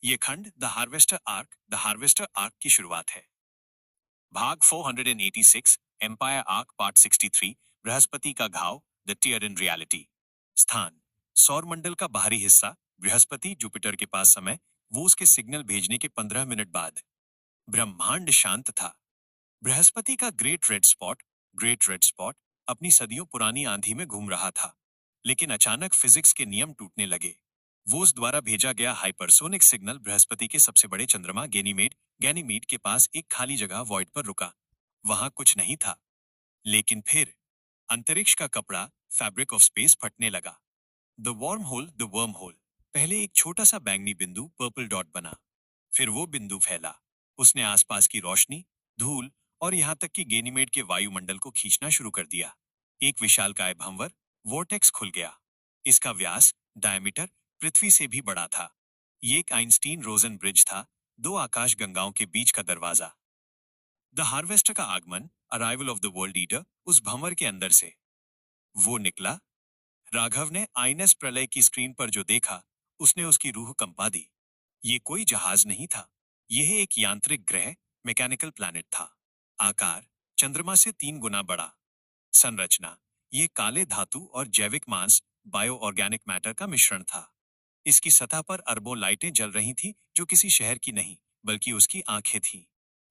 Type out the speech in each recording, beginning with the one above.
ये खंड the harvester arc की शुरुआत है। भाग 486 एम्पायर आर्क पार्ट 63 बृहस्पति का घाव द टीयर इन रियलिटी। स्थान सौर मंडल का बाहरी हिस्सा बृहस्पति जुपिटर के पास समय वो उसके सिग्नल भेजने के 15 मिनट बाद। ब्रह्मांड शांत था। बृहस्पति का ग्रेट रेड स्पॉट अपनी सदियों पुरानी आंधी में घूम रहा था। लेकिन अचानक फिजिक्स के नियम टूटने लगे। वोस द्वारा भेजा गया हाइपरसोनिक सिग्नल बृहस्पति के सबसे बड़े चंद्रमा गैनीमीड के पास एक खाली जगह वॉइड पर रुका। वहां कुछ नहीं था। लेकिन फिर अंतरिक्ष का कपड़ा फैब्रिक ऑफ स्पेस फटने लगा। The worm hole. पहले एक छोटा सा बैंगनी बिंदु पर्पल डॉट बना। फिर वो बिंदु फैला। उसने आसपास की रोशनी, धूल और यहां तक कि गेनीमेड के वायुमंडल को खींचना शुरू कर दिया। एक विशालकाय भंवर वोर्टेक्स खुल गया। इसका व्यास डायमीटर पृथ्वी से भी बड़ा था। ये एक आइंस्टीन रोजन ब्रिज था, दो आकाश गंगाओं के बीच का दरवाजा। द हार्वेस्टर का आगमन, arrival of the world eater, उस भंवर के अंदर से। वो निकला। राघव ने आईएनएस प्रलय की स्क्रीन पर जो देखा, उसने उसकी रूह कंपा दी। ये कोई जहाज नहीं था। यह एक यांत्रिक ग्रह, मैकेनिकल प्लैनेट था। आकार चंद्रमा से 3 गुना बड़ा। संरचना ये काले धातु और जैविक मांस, बायो ऑर्गेनिक मैटर का मिश्रण था। इसकी सतह पर अरबों लाइटें जल रही थी, जो किसी शहर की नहीं बल्कि उसकी आंखें थीं।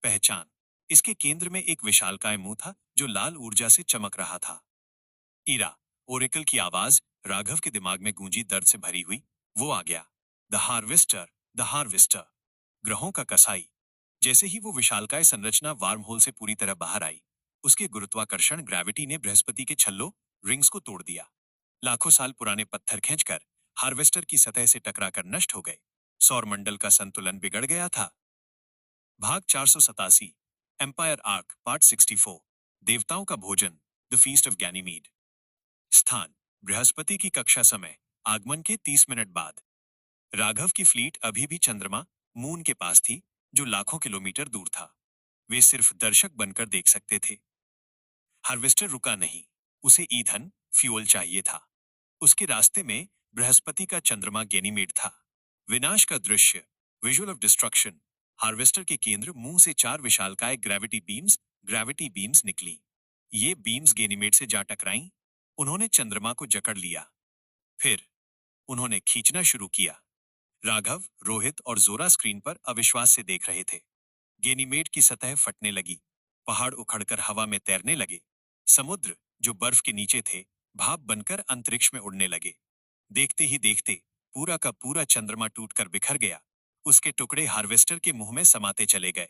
पहचान इसके केंद्र में एक विशालकाय मुंह था जो लाल ऊर्जा से चमक रहा था। ईरा ओरेकल की आवाज राघव के दिमाग में गूंजी, दर्द से भरी हुई। वो आ गया। द हार्वेस्टर, द हार्वेस्टर, ग्रहों का कसाई। जैसे ही वो विशालकाय संरचना वार्म होल से पूरी तरह बाहर आई, उसके गुरुत्वाकर्षण ग्रेविटी ने बृहस्पति के छल्लों रिंग्स को तोड़ दिया। लाखों साल पुराने पत्थर खींचकर हार्वेस्टर की सतह से टकराकर नष्ट हो गए। सौर मंडल का संतुलन बिगड़ गया था। भाग 487 एम्पायर आर्क पार्ट 64 देवताओं का भोजन द फीस्ट ऑफ गैनीमीड। स्थान बृहस्पति की कक्षा समय आगमन के 30 मिनट बाद। राघव की फ्लीट अभी भी चंद्रमा मून के पास थी, जो लाखों किलोमीटर दूर था। वे सिर्फ दर्शक बनकर देख सकते थे। हार्वेस्टर रुका नहीं। उसे ईंधन, फ्यूल चाहिए था। उसके रास्ते में बृहस्पति का चंद्रमा गैनीमेड था। विनाश का दृश्य, विजुअल ऑफ डिस्ट्रक्शन। हार्वेस्टर के केंद्र मुंह से 4 विशालकाय ग्रेविटी बीम्स निकली। ये बीम्स गैनीमेड से जा टकराईं। उन्होंने चंद्रमा को जकड़ लिया। फिर उन्होंने खींचना शुरू किया। राघव, रोहित और जोरा स्क्रीन पर अविश्वास से देख रहे थे। गैनीमेड की सतह फटने लगी। पहाड़ उखड़कर हवा में तैरने लगे। समुद्र, जो बर्फ के नीचे थे, भाप बनकर अंतरिक्ष में उड़ने लगे। देखते ही देखते पूरा का पूरा चंद्रमा टूटकर बिखर गया। उसके टुकड़े हार्वेस्टर के मुंह में समाते चले गए।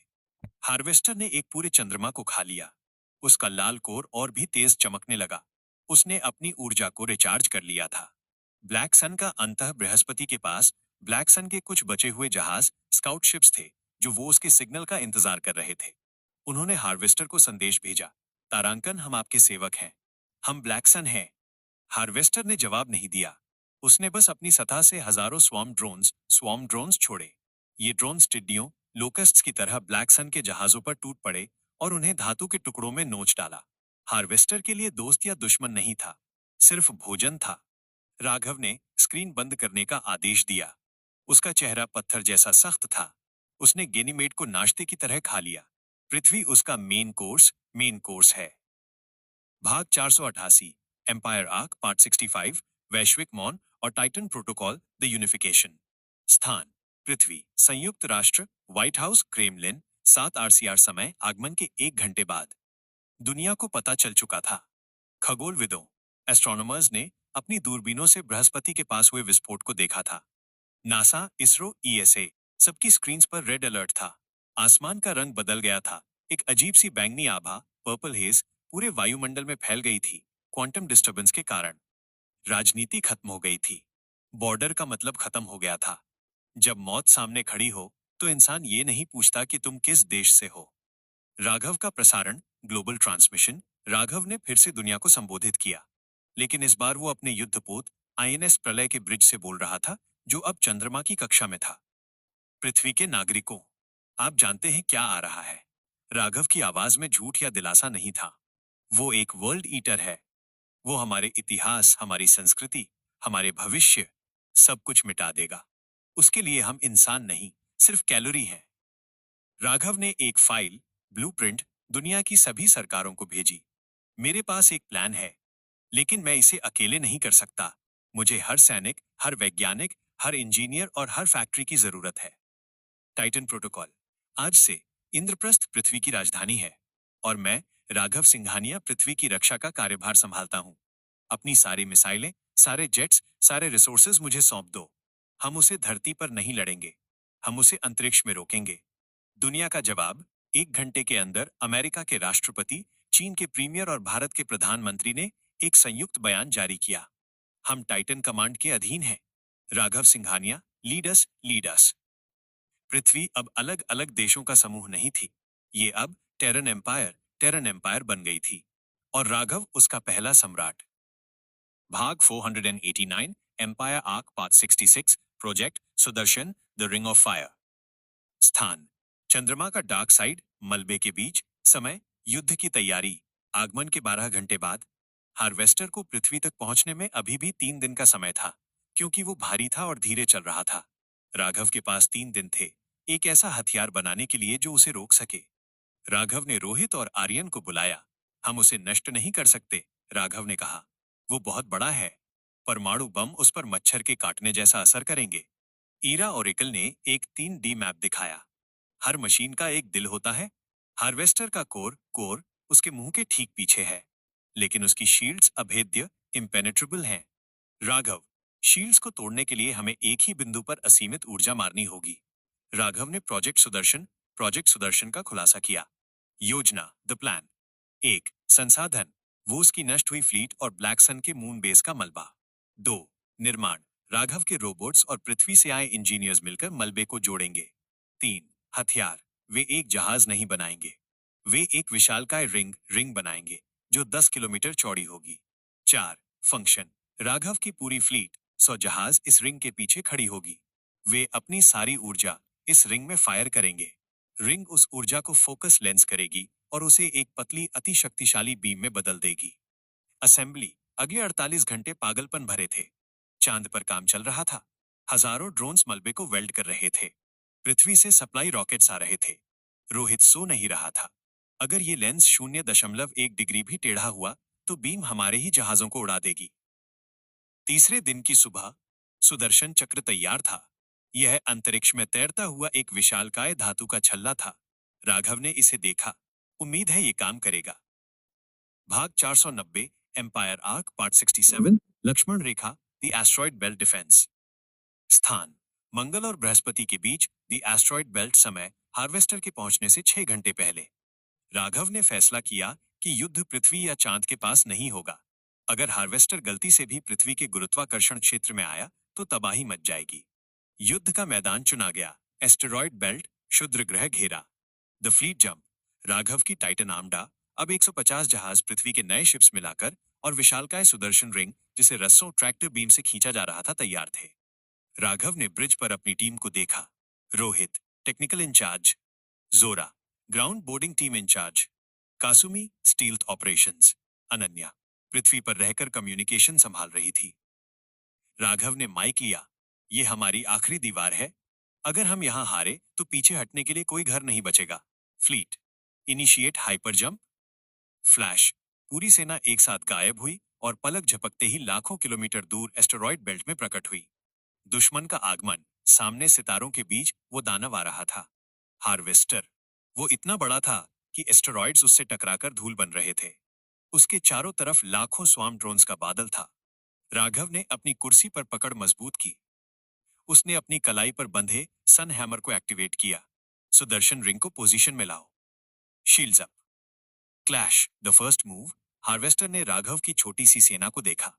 हार्वेस्टर ने एक पूरे चंद्रमा को खा लिया। उसका लाल कोर और भी तेज चमकने लगा। उसने अपनी ऊर्जा को रिचार्ज कर लिया था। ब्लैक सन का अंतः बृहस्पति के पास ब्लैक सन के कुछ बचे हुए जहाज स्काउट शिप्स थे, जो वो उसके सिग्नल का इंतजार कर रहे थे। उन्होंने हार्वेस्टर को संदेश भेजा, तारांकन, हम आपके सेवक हैं। हम ब्लैक सन हैं। हार्वेस्टर ने जवाब नहीं दिया। उसने बस अपनी सतह से हजारों स्वार्म ड्रोन्स छोड़े। ये ड्रोन्स टिड्डियों, लोकस्ट्स की तरह ब्लैक सन के जहाजों पर टूट पड़े और उन्हें धातु के टुकड़ों में नोच डाला। हार्वेस्टर के लिए दोस्त या दुश्मन नहीं था, सिर्फ भोजन था। राघव ने स्क्रीन बंद करने का आदेश दिया। उसका चेहरा पत्थर जैसा सख्त था। उसने गेनीमेड को नाश्ते की तरह खा लिया। पृथ्वी उसका मेन कोर्स है। भाग 488 एम्पायर आर्क पार्ट 65 वैश्विक मौन और टाइटन प्रोटोकॉल द यूनिफिकेशन। स्थान पृथ्वी, संयुक्त राष्ट्र, व्हाइट हाउस, क्रेमलिन। 7 आरसीआर समय आगमन के 1 घंटे बाद। दुनिया को पता चल चुका था। खगोलविदों, एस्ट्रोनॉमर्स ने अपनी दूरबीनों से बृहस्पति के पास हुए विस्फोट को देखा था। नासा, इसरो, ईएसए, सबकी स्क्रीन्स पर रेड अलर्ट था। आसमान का रंग बदल गया था। एक अजीब सी बैंगनी आभा, पर्पल हेज, पूरे वायुमंडल में फैल गई थी, क्वांटम डिस्टर्बेंस के कारण। राजनीति खत्म हो गई थी। बॉर्डर का मतलब खत्म हो गया था। जब मौत सामने खड़ी हो, तो इंसान ये नहीं पूछता कि तुम किस देश से हो। राघव का प्रसारण, ग्लोबल ट्रांसमिशन। राघव ने फिर से दुनिया को संबोधित किया, लेकिन इस बार वो अपने युद्धपोत आईएनएस प्रलय के ब्रिज से बोल रहा था, जो अब चंद्रमा की कक्षा में था। पृथ्वी के नागरिकों, आप जानते हैं क्या आ रहा है। राघव की आवाज में झूठ या दिलासा नहीं था। वो एक वर्ल्ड ईटर है। वो हमारे इतिहास, हमारी संस्कृति, हमारे भविष्य, सब कुछ मिटा देगा। उसके लिए हम इंसान नहीं, सिर्फ कैलोरी हैं। राघव ने एक फाइल, ब्लूप्रिंट, दुनिया की सभी सरकारों को भेजी। मेरे पास एक प्लान है, लेकिन मैं इसे अकेले नहीं कर सकता। मुझे हर सैनिक, हर वैज्ञानिक, हर इंजीनियर और हर फैक्ट्री की जरूरत है। Titan protocol. आज से इंद्रप्रस्थ पृथ्वी की राजधानी है और मैं, राघव सिंघानिया, पृथ्वी की रक्षा का कार्यभार संभालता हूं। अपनी सारी मिसाइलें, सारे जेट्स, सारे रिसोर्सेज मुझे सौंप दो। हम उसे धरती पर नहीं लड़ेंगे, हम उसे अंतरिक्ष में रोकेंगे। दुनिया का जवाब। 1 घंटे के अंदर अमेरिका के राष्ट्रपति, चीन के प्रीमियर और भारत के प्रधानमंत्री ने एक संयुक्त बयान जारी किया। हम टाइटन कमांड के अधीन हैं। Raghav Singhania, leads leads. पृथ्वी अब अलग अलग देशों का समूह नहीं थी। ये अब टेरन एम्पायर बन गई थी और राघव उसका पहला सम्राट। भाग 489, empire arc part 66, project Sudarshan, the ring of fire. स्थान, चंद्रमा का डार्क साइड, मलबे के बीच। समय, युद्ध की तैयारी। आगमन के 12 घंटे बाद। हार्वेस्टर को पृथ्वी तक पहुंचने में अभी भी 3 दिन का समय था, क्योंकि वो भारी था और धीरे चल रहा था। राघव के पास 3 दिन थे, एक ऐसा हथियार बनाने के लिए जो उसे रोक सके। राघव ने रोहित और आर्यन को बुलाया। हम उसे नष्ट नहीं कर सकते, राघव ने कहा। वो बहुत बड़ा है। परमाणु बम उस पर मच्छर के काटने जैसा असर करेंगे। ईरा ओरेकल ने एक 3D मैप दिखाया। हर मशीन का एक दिल होता है। हार्वेस्टर का कोर उसके मुंह के ठीक पीछे है, लेकिन उसकी शील्ड्स अभेद्य, इम्पेनेट्रेबल हैं। राघव, शील्ड्स को तोड़ने के लिए हमें एक ही बिंदु पर असीमित ऊर्जा मारनी होगी। राघव ने प्रोजेक्ट सुदर्शन का खुलासा किया। योजना, द प्लान। 1, संसाधन, वो उसकी नष्ट हुई फ्लीट और ब्लैक सन के मून बेस का मलबा। 2, निर्माण, राघव के रोबोट्स और पृथ्वी से आए इंजीनियर्स मिलकर मलबे को जोड़ेंगे। 3, हथियार, वे एक जहाज नहीं बनाएंगे, वे एक विशालकाय रिंग बनाएंगे जो 10 किलोमीटर चौड़ी होगी। 4, फंक्शन, राघव की पूरी फ्लीट, 100 जहाज इस रिंग के पीछे खड़ी होगी। वे अपनी सारी ऊर्जा इस रिंग में फायर करेंगे। रिंग उस ऊर्जा को फोकस लेंस करेगी और उसे एक पतली अति शक्तिशाली बीम में बदल देगी। असेंबली, अगले 48 घंटे पागलपन भरे थे। चांद पर काम चल रहा था। हजारों ड्रोन्स मलबे को वेल्ड कर रहे थे। पृथ्वी से सप्लाई रॉकेट्स आ रहे थे। रोहित सो नहीं रहा था। अगर ये लेंस 0.1 डिग्री भी टेढ़ा हुआ तो बीम हमारे ही जहाजों को उड़ा देगी। तीसरे दिन की सुबह, सुदर्शन चक्र तैयार था। यह अंतरिक्ष में तैरता हुआ एक विशालकाय धातु का छल्ला था। राघव ने इसे देखा। उम्मीद है ये काम करेगा। भाग 490, empire arc part 67, Lakshman Rekha, the asteroid belt defence. स्थान, मंगल और बृहस्पति के बीच, द एस्ट्रॉइड बेल्ट। समय, हार्वेस्टर के पहुंचने से 6 घंटे पहले। राघव ने फैसला किया कि युद्ध पृथ्वी या चांद के पास नहीं होगा। अगर हार्वेस्टर गलती से भी पृथ्वी के गुरुत्वाकर्षण क्षेत्र में आया तो तबाही मच जाएगी। युद्ध का मैदान चुना गया। एस्टेरॉइड बेल्ट, क्षुद्र ग्रह घेरा। द फ्लीट जंप, राघव की टाइटन आमडा, अब 150 जहाज पृथ्वी के नए शिप्स मिलाकर और विशालकाय सुदर्शन रिंग, जिसे रस्सों ट्रैक्टर बीम से खींचा जा रहा था, तैयार थे। राघव ने ब्रिज पर अपनी टीम को देखा। Rohit, technical incharge. Zora, ground boarding team incharge. Kasumi, stealth operations. Ananya, पृथ्वी पर रहकर कम्युनिकेशन संभाल रही थी। राघव ने माइक लिया। ये हमारी आखिरी दीवार है। अगर हम यहां हारे तो पीछे हटने के लिए कोई घर नहीं बचेगा। Fleet, initiate hyper jump. Flash, पूरी सेना एक साथ गायब हुई और पलक झपकते ही लाखों किलोमीटर दूर एस्टेरॉइड बेल्ट में प्रकट हुई। दुश्मन का आगमन, सामने सितारों के बीच वो दानव आ रहा था। हार्वेस्टर, वो इतना बड़ा था कि एस्टेरॉइड्स उससे टकराकर धूल बन रहे थे। उसके चारों तरफ लाखों स्वार्म ड्रोन्स का बादल था। राघव ने अपनी कुर्सी पर पकड़ मजबूत की। उसने अपनी कलाई पर बंधे सन हैमर को एक्टिवेट किया। सुदर्शन रिंग को पोजीशन में लाओ। Shields up. Clash, the first move. Harvester ने राघव की छोटी सी सेना को देखा।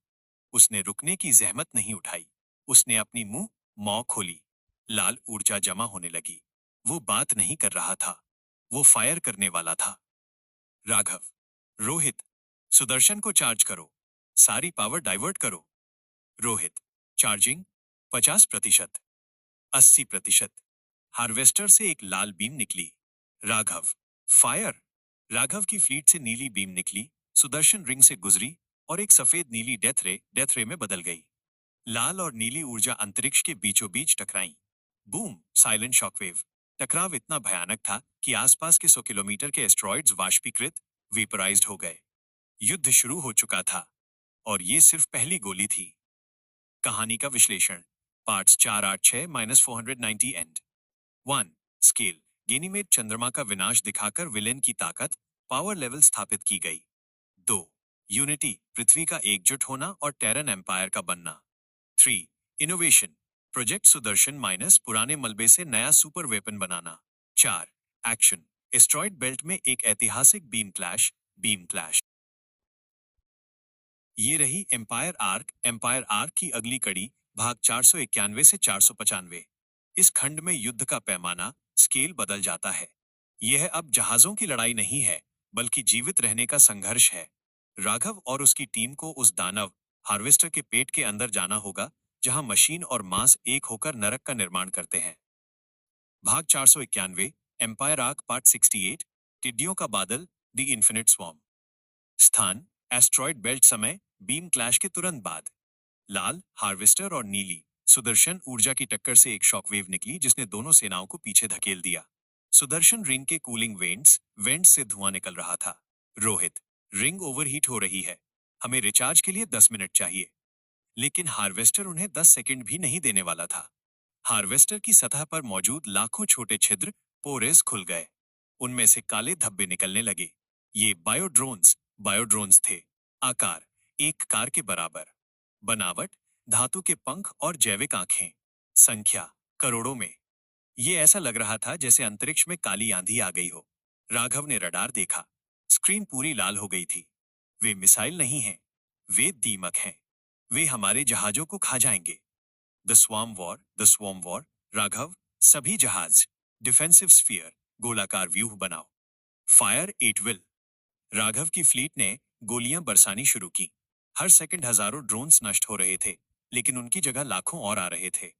उसने रुकने की जहमत नहीं उठाई। उसने अपनी मुंह मौ खोली। लाल ऊर्जा जमा होने लगी। वो बात नहीं कर रहा था, वो फायर करने वाला था। राघव, रोहित, सुदर्शन को चार्ज करो। सारी पावर डाइवर्ट करो। रोहित, चार्जिंग। 50%, 80%। हार्वेस्टर से एक लाल बीम निकली। राघव, फायर। राघव की फ्लीट से नीली बीम निकली, सुदर्शन रिंग से गुजरी और एक सफेद नीली डेथ रे में बदल गई। लाल और नीली ऊर्जा अंतरिक्ष के बीचों बीच टकराई। Boom, silent shockwave. टकराव इतना भयानक था कि आसपास के 100 किलोमीटर के एस्ट्रॉइड्स वाष्पीकृत, वेपराइज्ड हो गए। युद्ध शुरू हो चुका था, और ये सिर्फ पहली गोली थी। कहानी का विश्लेषण। Parts 486-490 and. 1. स्केल। गेनीमेड चंद्रमा का विनाश दिखाकर विलेन की ताकत, पावर लेवल स्थापित की गई। 2. यूनिटी, पृथ्वी का एकजुट होना और टेरन एम्पायर का बनना। 3. इनोवेशन, प्रोजेक्ट सुदर्शन माइनस पुराने मलबे से नया सुपर वेपन बनाना। 4. एक्शन, एस्ट्रॉइड बेल्ट में एक ऐतिहासिक बीम क्लैश। Beam clash. ये रही एम्पायर आर्क की अगली कड़ी, भाग 491 से 495। इस खंड में युद्ध का पैमाना, स्केल बदल जाता है। यह अब जहाजों की लड़ाई नहीं है, बल्कि जीवित रहने का संघर्ष है। राघव और उसकी टीम को उस दानव हार्वेस्टर के पेट के अंदर जाना होगा, जहां मशीन और मांस एक होकर नरक का निर्माण करते हैं। भाग 491, एम्पायर आर्क पार्ट 68, टिड्डियों का बादल, द इन्फिनिट स्वॉर्म। स्थान, एस्ट्रॉइड बेल्ट। समय, बीम क्लैश के तुरंत बाद। लाल, हार्वेस्टर और नीली, सुदर्शन ऊर्जा की टक्कर से एक शॉकवेव निकली जिसने दोनों सेनाओं को पीछे धकेल दिया। सुदर्शन रिंग के कूलिंग वेंट्स से धुआं निकल रहा था। रोहित, रिंग ओवरहीट हो रही है। हमें रिचार्ज के लिए 10 मिनट चाहिए। लेकिन हार्वेस्टर उन्हें 10 सेकंड भी नहीं देने वाला था। हार्वेस्टर की सतह पर मौजूद लाखों छोटे छिद्र, पोरेस खुल गए। उनमें से काले धब्बे निकलने लगे। ये बायोड्रोन्स थे। आकार, एक कार के बराबर। बनावट, धातु के पंख और जैविक आंखें। संख्या, करोड़ों में। ये ऐसा लग रहा था जैसे अंतरिक्ष में काली आंधी आ गई हो। राघव ने रडार देखा। स्क्रीन पूरी लाल हो गई थी। वे मिसाइल नहीं हैं, वे दीमक हैं। वे हमारे जहाजों को खा जाएंगे। The swarm war. राघव, सभी जहाज, डिफेंसिव स्फीयर, गोलाकार व्यूह बनाओ। Fire eight will. राघव की फ्लीट ने गोलियां बरसानी शुरू की। हर सेकंड हजारों ड्रोन्स नष्ट हो रहे थे, लेकिन उनकी जगह लाखों और आ रहे थे।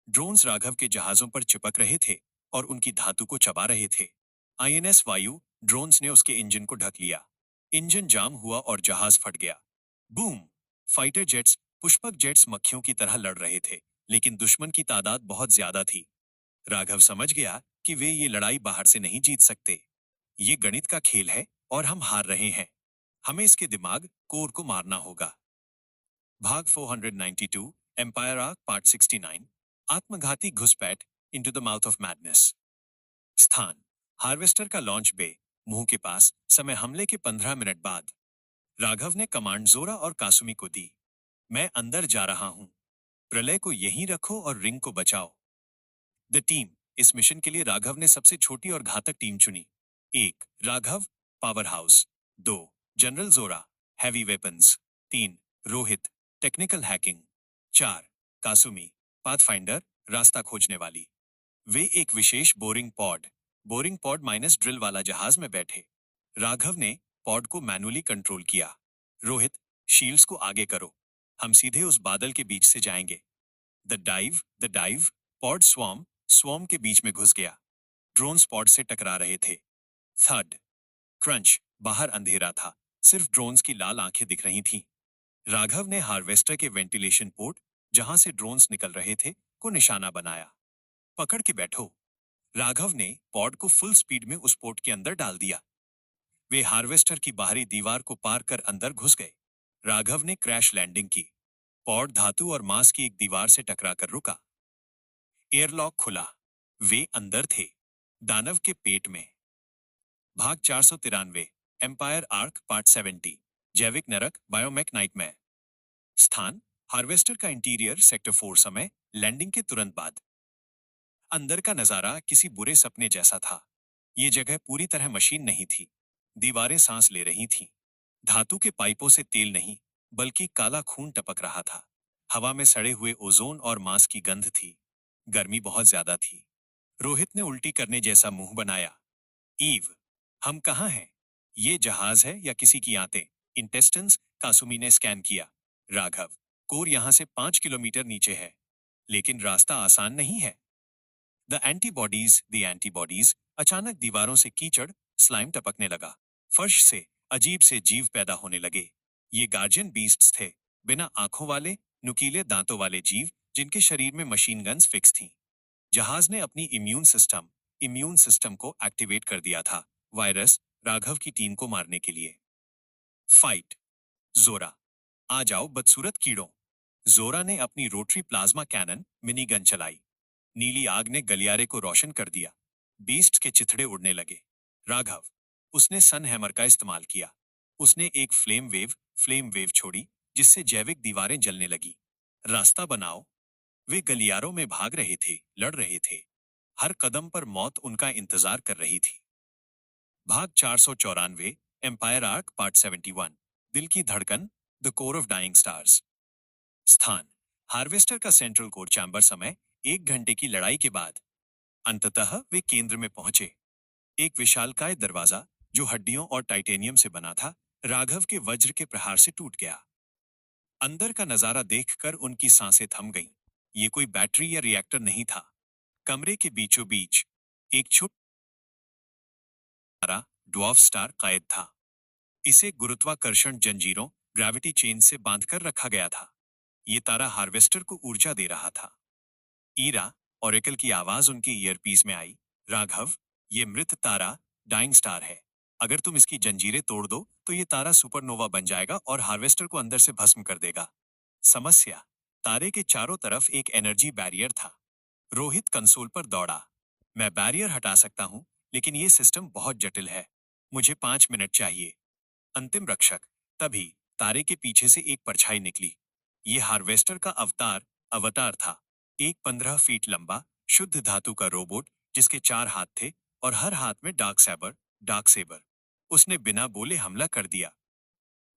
ड्रोन्स राघव के जहाजों पर चिपक रहे थे और उनकी धातु को चबा रहे थे। आईएनएस वायु ड्रोन्स ने उसके इंजन को ढक लिया। इंजन जाम हुआ और जहाज फट गया। Boom. Fighter jets, Pushpak jets मक्खियों की तरह लड़ रहे थे, लेकिन दुश्मन की तादाद बहुत ज्यादा थी। राघव समझ गया कि वे ये लड़ाई बाहर से नहीं जीत सकते। ये गणित का खेल है और हम हार रहे हैं। हमें इसके दिमाग, कोर को मारना होगा। भाग 492, एम्पायर आर्क पार्ट 69, आत्मघाती घुसपैठ, into the mouth of madness. स्थान, हार्वेस्टर का लॉन्च बे, मुंह के पास। समय, हमले के 15 मिनट बाद। राघव ने कमांड जोरा और कासुमी को दी। मैं अंदर जा रहा हूं। प्रलय को यहीं रखो और रिंग को बचाओ। The team. इस मिशन के लिए राघव ने सबसे छोटी और घातक टीम चुनी। 1. Raghav, power house. 2. General Zora, heavy weapons. 3. Rohit, technical hacking. 4. Kasumi, pathfinder, रास्ता खोजने वाली। वे एक विशेष बोरिंग पॉड माइनस ड्रिल वाला जहाज में बैठे। राघव ने पॉड को मैनुअली कंट्रोल किया। रोहित, शील्ड्स को आगे करो। हम सीधे उस बादल के बीच से जाएंगे। द डाइव, पॉड स्वॉर्म के बीच में घुस गया। ड्रोन्स पॉड से टकरा रहे थे। थर्ड, क्रंच, बाहर अंधेरा था, सिर्फ ड्रोन्स की लाल आंखें दिख रही थीं। राघव ने हार्वेस्टर के वेंटिलेशन पोर्ट, जहां से ड्रोन्स निकल रहे थे, को निशाना बनाया। पकड़ के बैठो। राघव ने पॉड को फुल स्पीड में उस पोर्ट के अंदर डाल दिया। वे हार्वेस्टर की बाहरी दीवार को पार कर अंदर घुस गए। राघव ने क्रैश लैंडिंग की। पॉड धातु और मांस की एक दीवार से टकराकर रुका। एयरलॉक खुला। वे अंदर थे, दानव के पेट में। भाग 493, एम्पायर आर्क पार्ट 70, जैविक नरक, बायोमेक नाइटमेयर। स्थान, हार्वेस्टर का इंटीरियर, सेक्टर 4। समय, लैंडिंग के तुरंत बाद। अंदर का नजारा किसी बुरे सपने जैसा था। ये जगह पूरी तरह मशीन नहीं थी। दीवारें सांस ले रही थीं। धातु के पाइपों से तेल नहीं, बल्कि काला खून टपक रहा था। हवा में सड़े हुए ओजोन और मांस की गंध थी। गर्मी बहुत ज्यादा थी। रोहित ने उल्टी करने जैसा मुंह बनाया। ईव, हम कहाँ हैं? ये जहाज है या किसी की आंतें? इंटेस्टेंस, कासुमी ने स्कैन किया। राघव, कोर यहां से 5 किलोमीटर नीचे है, लेकिन रास्ता आसान नहीं है। The antibodies. अचानक दीवारों से कीचड़, स्लाइम टपकने लगा। फर्श से अजीब से जीव पैदा होने लगे। ये गार्जियन बीस्ट्स थे, बिना आंखों वाले, नुकीले दांतों वाले जीव, जिनके शरीर में मशीन गन्स फिक्स थीं। जहाज ने अपनी इम्यून सिस्टम को एक्टिवेट कर दिया था, वायरस राघव की टीम को मारने के लिए। फाइट। जोरा, आ जाओ बदसूरत कीड़ों। जोरा ने अपनी rotary plasma cannon mini gun चलाई। नीली आग ने गलियारे को रोशन कर दिया। बीस्ट के चिथड़े उड़ने लगे। राघव, उसने सन हैमर का इस्तेमाल किया। उसने एक फ्लेम वेव छोड़ी, जिससे जैविक दीवारें जलने लगी। रास्ता बनाओ। वे गलियारों में भाग रहे थे, लड़ रहे थे। हर कदम पर मौत उनका इंतजार कर रही थी। भाग 494, एम्पायर आर्क पार्ट 71, दिल की धड़कन, the core of dying stars. स्थान, हार्वेस्टर का सेंट्रल कोर चैम्बर। समय, 1 घंटे की लड़ाई के बाद। अंततः वे केंद्र में पहुंचे। एक विशालकाय दरवाजा, जो हड्डियों और टाइटेनियम से बना था, राघव के वज्र के प्रहार से टूट गया। अंदर का नजारा देखकर उनकी सांसें थम गईं। ये कोई बैटरी या रिएक्टर नहीं था। कमरे के बीचों बीच एक छोटा तारा, ड्वार्फ स्टार, कायद था। इसे गुरुत्वाकर्षण जंजीरों, ग्रेविटी चेन से बांधकर रखा गया था। ये तारा हार्वेस्टर को ऊर्जा दे रहा था। ईरा, ओरेकल की आवाज उनके ईयरपीस में आई। राघव, ये मृत तारा डाइंग स्टार है। अगर तुम इसकी जंजीरें तोड़ दो तो ये तारा सुपरनोवा बन जाएगा और हार्वेस्टर को अंदर से भस्म कर देगा। समस्या, तारे के चारों तरफ एक एनर्जी बैरियर था। रोहित कंसोल पर दौड़ा। मैं बैरियर हटा सकता हूं, लेकिन ये सिस्टम बहुत जटिल है। मुझे 5 मिनट चाहिए। अंतिम रक्षक। तभी तारे के पीछे से एक परछाई निकली। ये हार्वेस्टर का अवतार था। एक 15 फीट लंबा, शुद्ध धातु का रोबोट, जिसके 4 हाथ थे और हर हाथ में डार्क सेबर। उसने बिना बोले हमला कर दिया।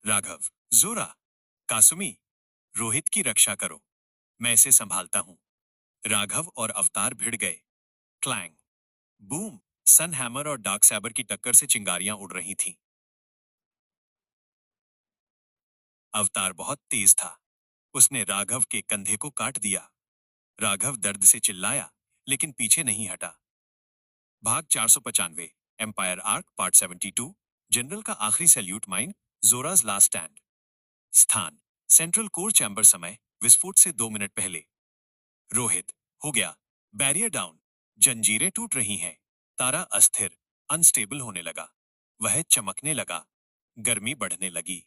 राघव, जोरा, कासुमी, रोहित की रक्षा करो। मैं इसे संभालता हूं। राघव और अवतार भिड़ गए। Clang, boom. सन हैमर और डार्क सैबर की टक्कर से चिंगारियां उड़ रही थीं। अवतार बहुत तेज था। उसने राघव के कंधे को काट दिया। राघव दर्द से चिल्लाया, लेकिन पीछे नहीं हटा। भाग 495, एम्पायर आर्क पार्ट 72, जनरल का आखिरी सैल्यूट माइन, जोराज लास्ट स्टैंड। स्थान, सेंट्रल कोर चैम्बर। समय, विस्फोट से 2 मिनट पहले। रोहित, हो गया। Barrier down. जंजीरें टूट रही हैं। तारा अस्थिर, अनस्टेबल होने लगा। वह चमकने लगा। गर्मी बढ़ने लगी।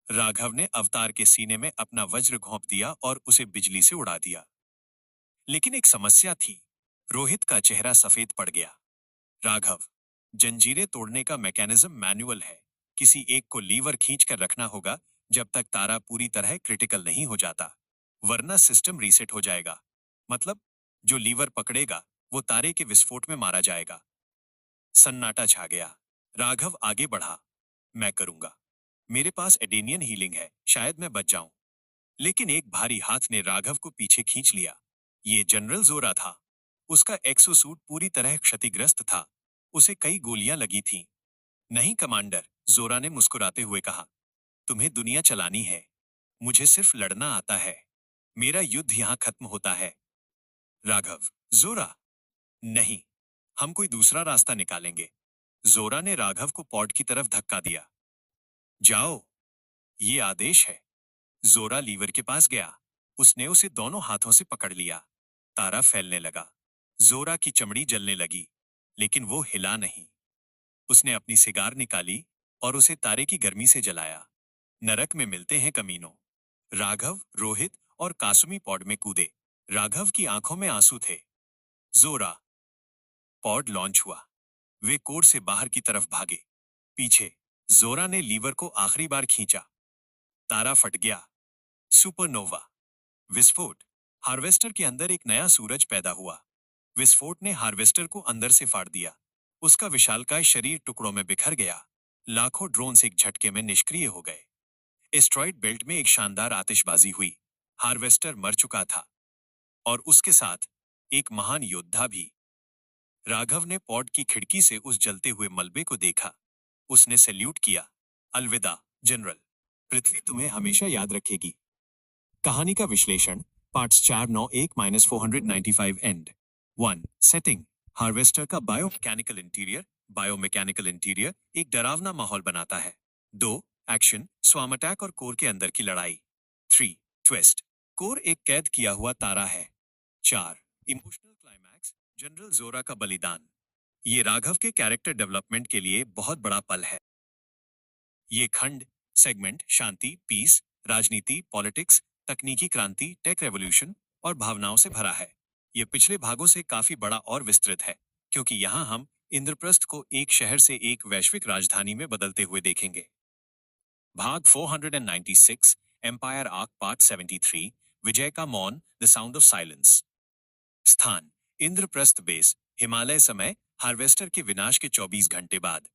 राघव ने अवतार के सीने में अपना वज्र घोंप दिया और उसे बिजली से उड़ा दिया। लेकिन एक समस्या थी। रोहित का चेहरा सफेद पड़ गया। राघव, जंजीरें तोड़ने का मैकेनिज्म मैनुअल है। किसी एक को लीवर खींच कर रखना होगा जब तक तारा पूरी तरह क्रिटिकल नहीं हो जाता, वरना सिस्टम रीसेट हो जाएगा। मतलब, जो लीवर पकड़ेगा वो तारे के विस्फोट में मारा जाएगा। सन्नाटा छा गया। राघव आगे बढ़ा। मैं करूंगा। मेरे पास एडेनियन हीलिंग है, शायद मैं बच जाऊं। लेकिन एक भारी हाथ ने राघव को पीछे खींच लिया। ये जनरल जोरा था। उसका एक्सोसूट पूरी तरह क्षतिग्रस्त था। उसे कई गोलियां लगी थीं। नहीं कमांडर, जोरा ने मुस्कुराते हुए कहा। तुम्हें दुनिया चलानी है। मुझे सिर्फ लड़ना आता है। मेरा युद्ध यहां खत्म होता है। राघव, जोरा, नहीं, हम कोई दूसरा रास्ता निकालेंगे। जोरा ने राघव को पॉड की तरफ धक्का दिया। जाओ, ये आदेश है। जोरा लीवर के पास गया। उसने उसे दोनों हाथों से पकड़ लिया। तारा फैलने लगा। जोरा की चमड़ी जलने लगी, लेकिन वो हिला नहीं। उसने अपनी सिगार निकाली और उसे तारे की गर्मी से जलाया। नरक में मिलते हैं कमीनों। राघव, रोहित और कासुमी पॉड में कूदे। राघव की आंखों में आंसू थे। जोरा। पॉड लॉन्च हुआ। वे कोर से बाहर की तरफ भागे। पीछे, जोरा ने लीवर को आखिरी बार खींचा। तारा फट गया। सुपरनोवा। विस्फोट। हार्वेस्टर के अंदर एक नया सूरज पैदा हुआ। विस्फोट ने हार्वेस्टर को अंदर से फाड़ दिया। उसका विशालकाय शरीर टुकड़ों में बिखर गया। लाखों ड्रोन्स एक झटके में निष्क्रिय हो गए। एस्ट्रॉइड बेल्ट में एक शानदार आतिशबाजी हुई। हार्वेस्टर मर चुका था, और उसके साथ एक महान योद्धा भी। राघव ने पॉड की खिड़की से उस जलते हुए मलबे को देखा। उसने सैल्यूट किया। अलविदा जनरल। पृथ्वी तुम्हें हमेशा याद रखेगी। कहानी का विश्लेषण। Parts 491-495 and 1 setting. हार्वेस्टर का बायोमैकेनिकल इंटीरियर एक डरावना माहौल बनाता है। 2 एक्शन, स्वाम अटैक और कोर के अंदर की लड़ाई। 3 ट्विस्ट, कोर एक कैद किया हुआ तारा है। 4 इमोशनल क्लाइमैक्स, जनरल जोरा का बलिदान। ये राघव के कैरेक्टर डेवलपमेंट के लिए बहुत बड़ा पल है। ये खंड सेगमेंट शांति, पीस, राजनीति, पॉलिटिक्स, तकनीकी क्रांति, टेक रेवोल्यूशन और भावनाओं से भरा है। ये पिछले भागों से काफी बड़ा और विस्तृत है, क्योंकि यहाँ हम इंद्रप्रस्थ को एक शहर से एक वैश्विक राजधानी में बदलते हुए देखेंगे। भाग 496, एम्पायर आर्क पार्ट 73, विजय का मौन, द साउंड ऑफ साइलेंस। स्थान इंद्रप्रस्थ बेस, हिमालय। समय हार्वेस्टर के विनाश के 24 घंटे बाद।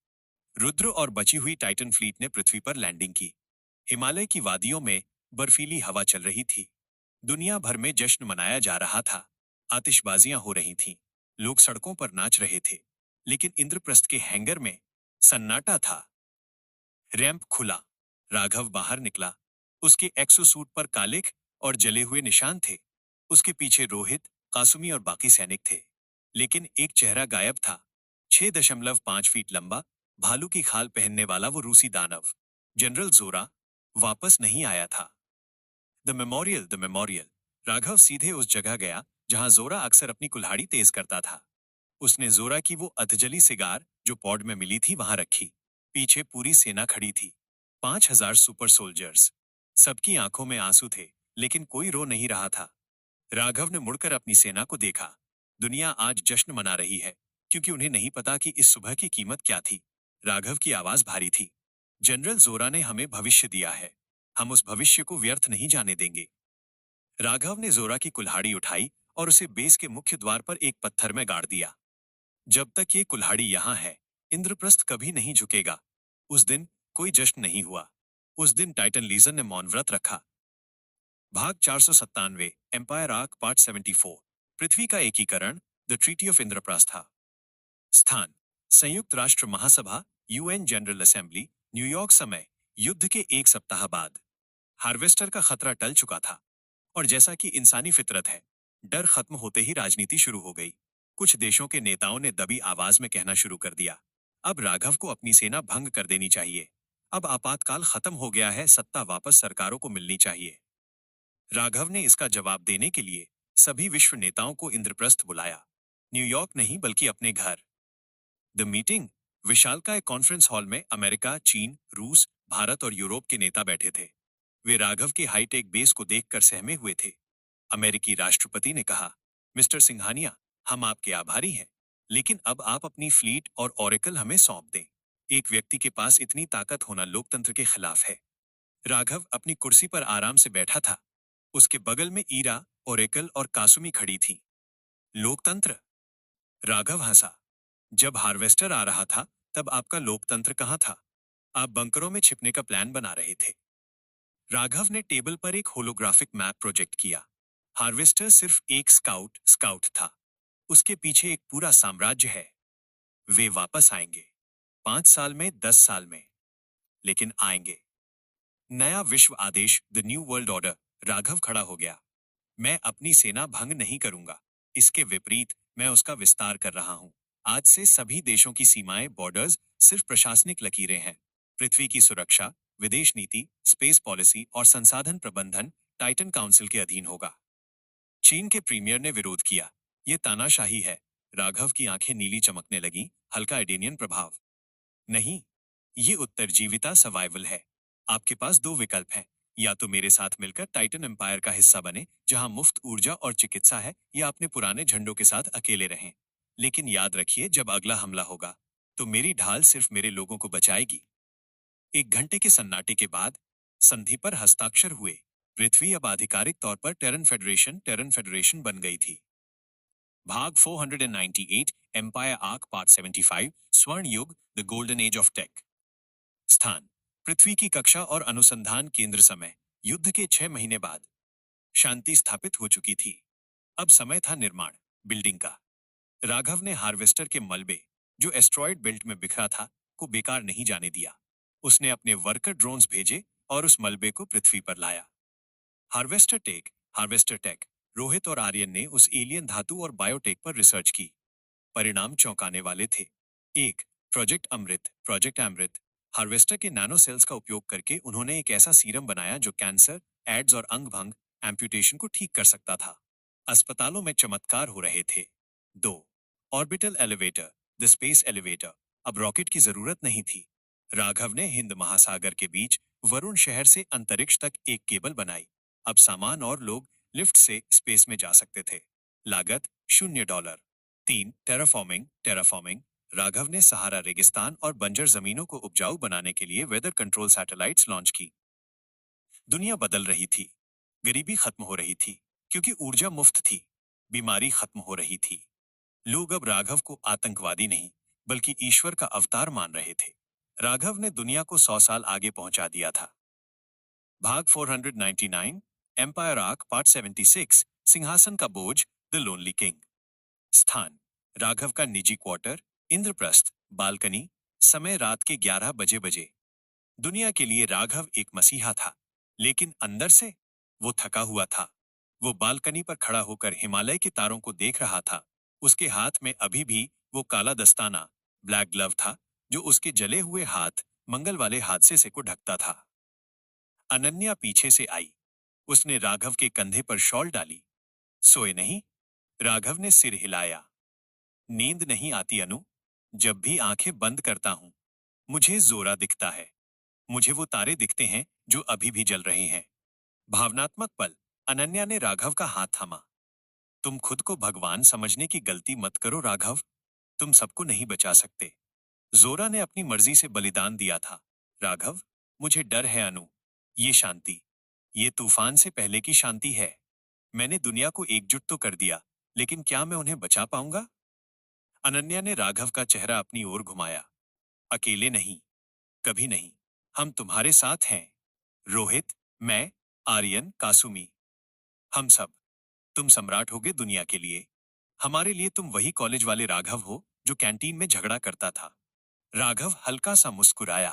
रुद्र और बची हुई टाइटन फ्लीट ने पृथ्वी पर लैंडिंग की। हिमालय की वादियों में बर्फीली हवा चल रही थी। दुनिया भर में जश्न मनाया जा रहा था। आतिशबाजियां हो रही थीं। लोग सड़कों पर नाच रहे थे। लेकिन इंद्रप्रस्थ के हैंगर में सन्नाटा था। रैंप खुला। राघव बाहर निकला। उसके एक्सोसूट पर कालिख और जले हुए निशान थे। उसके पीछे रोहित, कासुमी और बाकी सैनिक थे। लेकिन एक चेहरा गायब था। 6.5 फीट लंबा, भालू की खाल पहनने वाला वो रूसी दानव जनरल जोरा वापस नहीं आया था। The memorial. राघव सीधे उस जगह गया जहां जोरा अक्सर अपनी कुल्हाड़ी तेज करता था। उसने जोरा की वो अधजली सिगार जो पॉड में मिली थी वहां रखी। पीछे पूरी सेना खड़ी थी। 5,000 सुपर सोल्जर्स। सबकी आंखों में आंसू थे, लेकिन कोई रो नहीं रहा था। राघव ने मुड़कर अपनी सेना को देखा। दुनिया आज जश्न मना रही है, क्योंकि उन्हें नहीं पता कि इस सुबह की कीमत क्या थी। राघव की आवाज भारी थी। जनरल जोरा ने हमें भविष्य दिया है। हम उस भविष्य को व्यर्थ नहीं जाने देंगे। राघव ने जोरा की कुल्हाड़ी उठाई और उसे बेस के मुख्य द्वार पर एक पत्थर में गाड़ दिया। जब तक ये कुल्हाड़ी यहां है, इंद्रप्रस्थ कभी नहीं झुकेगा। उस दिन कोई जश्न नहीं हुआ। उस दिन टाइटन लीजर ने मौन व्रत रखा। भाग 497, एम्पायर आर्क पार्ट 74, पृथ्वी का एकीकरण, द ट्रीटी ऑफ इंद्रप्रस्था। स्थान संयुक्त राष्ट्र महासभा, यूएन जनरल असेंबली, न्यूयॉर्क। समय युद्ध के एक सप्ताह बाद। हार्वेस्टर का खतरा टल चुका था, और जैसा कि इंसानी फितरत है, डर खत्म होते ही राजनीति शुरू हो गई। कुछ देशों के नेताओं ने दबी आवाज में कहना शुरू कर दिया, अब राघव को अपनी सेना भंग कर देनी चाहिए। अब आपातकाल खत्म हो गया है, सत्ता वापस सरकारों को मिलनी चाहिए। राघव ने इसका जवाब देने के लिए सभी विश्व नेताओं को इंद्रप्रस्थ बुलाया। न्यूयॉर्क नहीं, बल्कि अपने घर। द मीटिंग विशालकाय कॉन्फ्रेंस हॉल में अमेरिका, चीन, रूस, भारत और यूरोप के नेता बैठे थे। वे राघव के हाईटेक बेस को देखकर सहमे हुए थे। अमेरिकी राष्ट्रपति ने कहा, मिस्टर सिंघानिया, हम आपके आभारी हैं, लेकिन अब आप अपनी फ्लीट और ओरेकल हमें सौंप दें। एक व्यक्ति के पास इतनी ताकत होना लोकतंत्र के खिलाफ है। राघव अपनी कुर्सी पर आराम से बैठा था। उसके बगल में ईरा, ओरेकल और कासुमी खड़ी थी। लोकतंत्र? राघव हंसा। जब हार्वेस्टर आ रहा था, तब आपका लोकतंत्र कहाँ था? आप बंकरों में छिपने का प्लान बना रहे थे। राघव ने टेबल पर एक होलोग्राफिक मैप प्रोजेक्ट किया। हार्वेस्टर सिर्फ एक स्काउट था। उसके पीछे एक पूरा साम्राज्य है। वे वापस आएंगे। 5 साल में, 10 साल में, लेकिन आएंगे। नया विश्व आदेश, the new world order. Raghav खड़ा हो गया। मैं अपनी सेना भंग नहीं करूंगा। इसके विपरीत मैं उसका विस्तार कर रहा हूं। आज से सभी देशों की सीमाएं, बॉर्डर्स सिर्फ प्रशासनिक लकीरें हैं। पृथ्वी की सुरक्षा, विदेश नीति, स्पेस पॉलिसी और संसाधन प्रबंधन टाइटन काउंसिल के अधीन होगा। चीन के प्रीमियर ने विरोध किया। ये तानाशाही है। राघव की आंखें नीली चमकने लगी, हल्का एडेनियन प्रभाव। नहीं, ये उत्तरजीविता, सर्वाइवल है। आपके पास दो विकल्प हैं। या तो मेरे साथ मिलकर टाइटन एम्पायर का हिस्सा बने, जहां मुफ्त ऊर्जा और चिकित्सा है, या अपने पुराने झंडों के साथ अकेले रहें। लेकिन याद रखिए, जब अगला हमला होगा, तो मेरी ढाल सिर्फ मेरे लोगों को बचाएगी। 1 घंटे के सन्नाटे के बाद संधि पर हस्ताक्षर हुए। पृथ्वी अब आधिकारिक तौर पर टेरन फेडरेशन बन गई थी। भाग 498, एम्पायर आर्क पार्ट 75, स्वर्ण युग, the golden age of tech. स्थान पृथ्वी की कक्षा और अनुसंधान केंद्र। समय युद्ध के 6 महीने बाद। शांति स्थापित हो चुकी थी। अब समय था निर्माण, बिल्डिंग का। राघव ने हार्वेस्टर के मलबे, जो एस्ट्रॉयड बेल्ट में बिखरा था, को बेकार नहीं जाने दिया। उसने अपने वर्कर ड्रोन्स भेजे और उस मलबे को पृथ्वी पर लाया। Harvester take. रोहित और आर्यन ने उस एलियन धातु और बायोटेक पर रिसर्च की। परिणाम चौंकाने वाले थे। एक, प्रोजेक्ट अमृत। हार्वेस्टर के नैनो सेल्स का उपयोग करके उन्होंने एक ऐसा सीरम बनाया जो कैंसर, एड्स और अंग भंग, एम्पुटेशन को ठीक कर सकता था। अस्पतालों में चमत्कार हो रहे थे। 2, orbital elevator, the space elevator. अब रॉकेट की जरूरत नहीं थी। राघव ने हिंद महासागर के बीच वरुण शहर से अंतरिक्ष तक एक केबल बनाई। अब सामान और लोग लिफ्ट से स्पेस में जा सकते थे। लागत $0। 3 टेराफॉर्मिंग टेराफॉर्मिंग राघव ने सहारा रेगिस्तान और बंजर जमीनों को उपजाऊ बनाने के लिए वेदर कंट्रोल सैटेलाइट्स लॉन्च की। दुनिया बदल रही थी। गरीबी खत्म हो रही थी, क्योंकि ऊर्जा मुफ्त थी। बीमारी खत्म हो रही थी। लोग अब राघव को आतंकवादी नहीं, बल्कि ईश्वर का अवतार मान रहे थे। राघव ने दुनिया को 100 साल आगे पहुंचा दिया था। भाग 499, एम्पायर आर्क पार्ट 76, सिंहासन का बोझ, द लोनली किंग। स्थान राघव का निजी क्वार्टर, इंद्रप्रस्थ, बालकनी। समय रात के 11 बजे। दुनिया के लिए राघव एक मसीहा था, लेकिन अंदर से वो थका हुआ था। वो बालकनी पर खड़ा होकर हिमालय के तारों को देख रहा था। उसके हाथ में अभी भी वो काला दस्ताना, ब्लैक ग्लव था, जो उसके जले हुए हाथ मंगल वाले हादसे से को ढकता था। अनन्या पीछे से आई। उसने राघव के कंधे पर शॉल डाली। सोए नहीं? राघव ने सिर हिलाया। नींद नहीं आती अनु। जब भी आंखें बंद करता हूं, मुझे जोरा दिखता है। मुझे वो तारे दिखते हैं जो अभी भी जल रहे हैं। भावनात्मक पल। अनन्या ने राघव का हाथ थामा। तुम खुद को भगवान समझने की गलती मत करो राघव। तुम सबको नहीं बचा सकते। जोरा ने अपनी मर्जी से बलिदान दिया था। राघव, मुझे डर है अनु। ये शांति, ये तूफान से पहले की शांति है। मैंने दुनिया को एकजुट तो कर दिया, लेकिन क्या मैं उन्हें बचा पाऊंगा? अनन्या ने राघव का चेहरा अपनी ओर घुमाया। अकेले नहीं, कभी नहीं। हम तुम्हारे साथ हैं। रोहित, मैं, आर्यन, कासुमी, हम सब। तुम सम्राट होगे दुनिया के लिए। हमारे लिए तुम वही कॉलेज वाले राघव हो जो कैंटीन में झगड़ा करता था। राघव हल्का सा मुस्कुराया।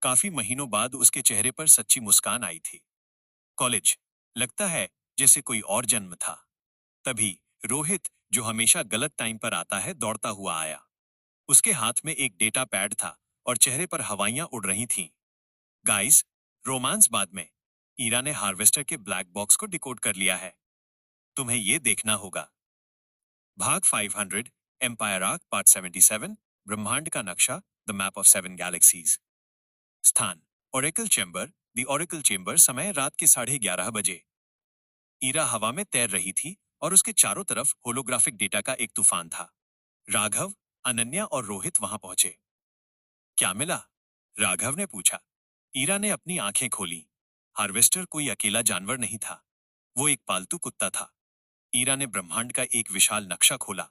काफी महीनों बाद उसके चेहरे पर सच्ची मुस्कान आई थी। कॉलेज, लगता है जैसे कोई और जन्म था। तभी रोहित, जो हमेशा गलत टाइम पर आता है, दौड़ता हुआ आया। उसके हाथ में एक डेटा पैड था और चेहरे पर हवाइयां उड़ रही थीं। गाइस, रोमांस बाद में। ईरा ने हार्वेस्टर के ब्लैक बॉक्स को डिकोड कर लिया है। तुम्हें ये देखना होगा। भाग 500, एम्पायर आर्क पार्ट 77, ब्रह्मांड का नक्शा, द मैप ऑफ 7 गैलेक्सीज। स्थान Oracle chamber, the Oracle chamber. समय रात के 11:30 बजे। ईरा हवा में तैर रही थी और उसके चारों तरफ होलोग्राफिक डेटा का एक तूफान था। राघव, अनन्या और रोहित वहां पहुंचे। क्या मिला? राघव ने पूछा। ईरा ने अपनी आंखें खोली। हार्वेस्टर कोई अकेला जानवर नहीं था, वो एक पालतू कुत्ता था। ईरा ने ब्रह्मांड का एक विशाल नक्शा खोला।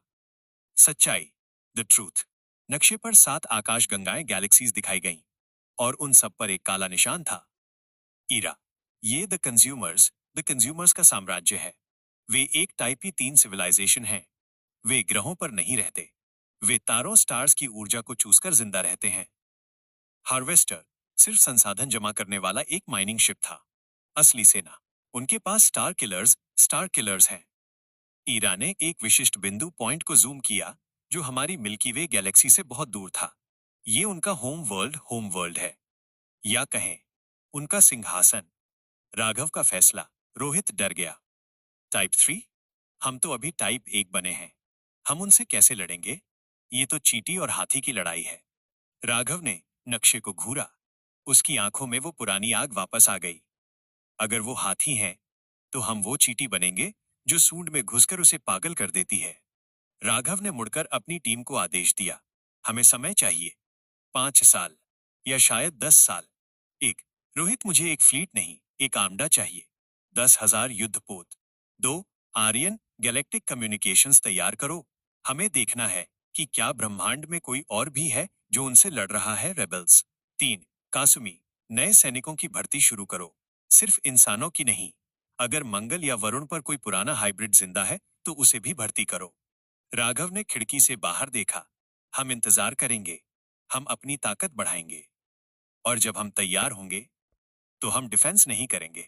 सच्चाई, द ट्रूथ। नक्शे पर 7 आकाशगंगाएं, गैलेक्सीज दिखाई गईं, और उन सब पर एक काला निशान था। ईरा, ये द कंज्यूमर्स का साम्राज्य है। वे एक टाइप की 3 सिविलाइजेशन हैं। वे ग्रहों पर नहीं रहते। वे तारों, स्टार्स की ऊर्जा को चूसकर जिंदा रहते हैं। हार्वेस्टर सिर्फ संसाधन जमा करने वाला एक माइनिंग शिप था। असली सेना, उनके पास स्टार किलर्स हैं। ईरा ने एक विशिष्ट बिंदु पॉइंट को जूम किया, जो हमारी मिल्की वे गैलेक्सी से बहुत दूर था। ये उनका होम वर्ल्ड है, या कहें उनका सिंहासन। राघव का फैसला। रोहित डर गया। टाइप 3? हम तो अभी टाइप 1 बने हैं। हम उनसे कैसे लड़ेंगे? ये तो चींटी और हाथी की लड़ाई है। राघव ने नक्शे को घूरा। उसकी आंखों में वो पुरानी आग वापस आ गई। अगर वो हाथी हैं, तो हम वो चींटी बनेंगे जो सूंड में घुसकर उसे पागल कर देती है। राघव ने मुड़कर अपनी टीम को आदेश दिया। हमें समय चाहिए। 5 साल, या शायद 10 साल। एक रोहित, मुझे एक फ्लीट नहीं, एक आर्मडा चाहिए। 10,000 युद्धपोत। 2 आर्यन, गैलेक्टिक कम्युनिकेशंस तैयार करो। हमें देखना है कि क्या ब्रह्मांड में कोई और भी है जो उनसे लड़ रहा है। रेबल्स। 3 कासुमी, नए सैनिकों की भर्ती शुरू करो। सिर्फ इंसानों की नहीं। अगर मंगल या वरुण पर कोई पुराना हाइब्रिड जिंदा है, तो उसे भी भर्ती करो। राघव ने खिड़की से बाहर देखा। हम इंतजार करेंगे। हम अपनी ताकत बढ़ाएंगे। और जब हम तैयार होंगे, तो हम डिफेंस नहीं करेंगे।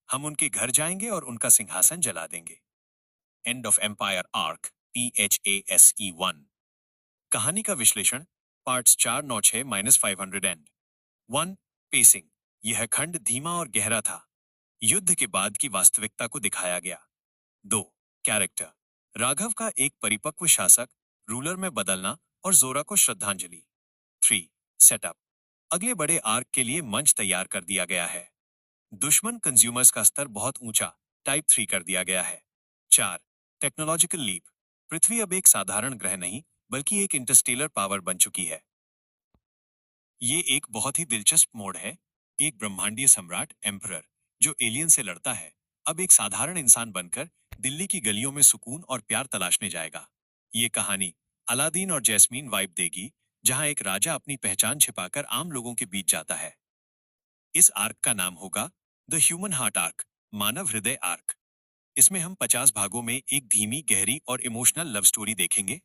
हम उनके घर जाएंगे और उनका सिंहासन जला देंगे। End of empire arc, PHASE1। कहानी का विश्लेषण। Parts 496-500 end 1। पेसिंग। यह खंड धीमा और गहरा था। युद्ध के बाद की वास्तविकता को दिखाया गया। 2। कैरेक्टर। राघव का एक परिपक्व शासक, रूलर में बदलना और जोरा को श्रद्धांजलि। 3. सेटअप। अगले बड़े आर्क के लिए मंच तैयार कर दिया गया है। दुश्मन कंज्यूमर्स का स्तर बहुत ऊंचा, टाइप 3 कर दिया गया है। 4. Technological leap. पृथ्वी अब एक साधारण ग्रह नहीं बल्कि एक इंटरस्टेलर पावर बन चुकी है। ये एक बहुत ही दिलचस्प मोड़ है। एक ब्रह्मांडीय सम्राट एम्परर जो एलियन से लड़ता है, अब एक साधारण इंसान बनकर दिल्ली की गलियों में सुकून और प्यार तलाशने जाएगा। ये कहानी अलादीन और जैस्मीन वाइब देगी, जहां एक राजा अपनी पहचान छिपाकर आम लोगों के बीच जाता है। इस आर्क का नाम होगा द ह्यूमन हार्ट आर्क, मानव हृदय आर्क। इसमें हम 50 भागों में एक धीमी, गहरी और इमोशनल लव स्टोरी देखेंगे।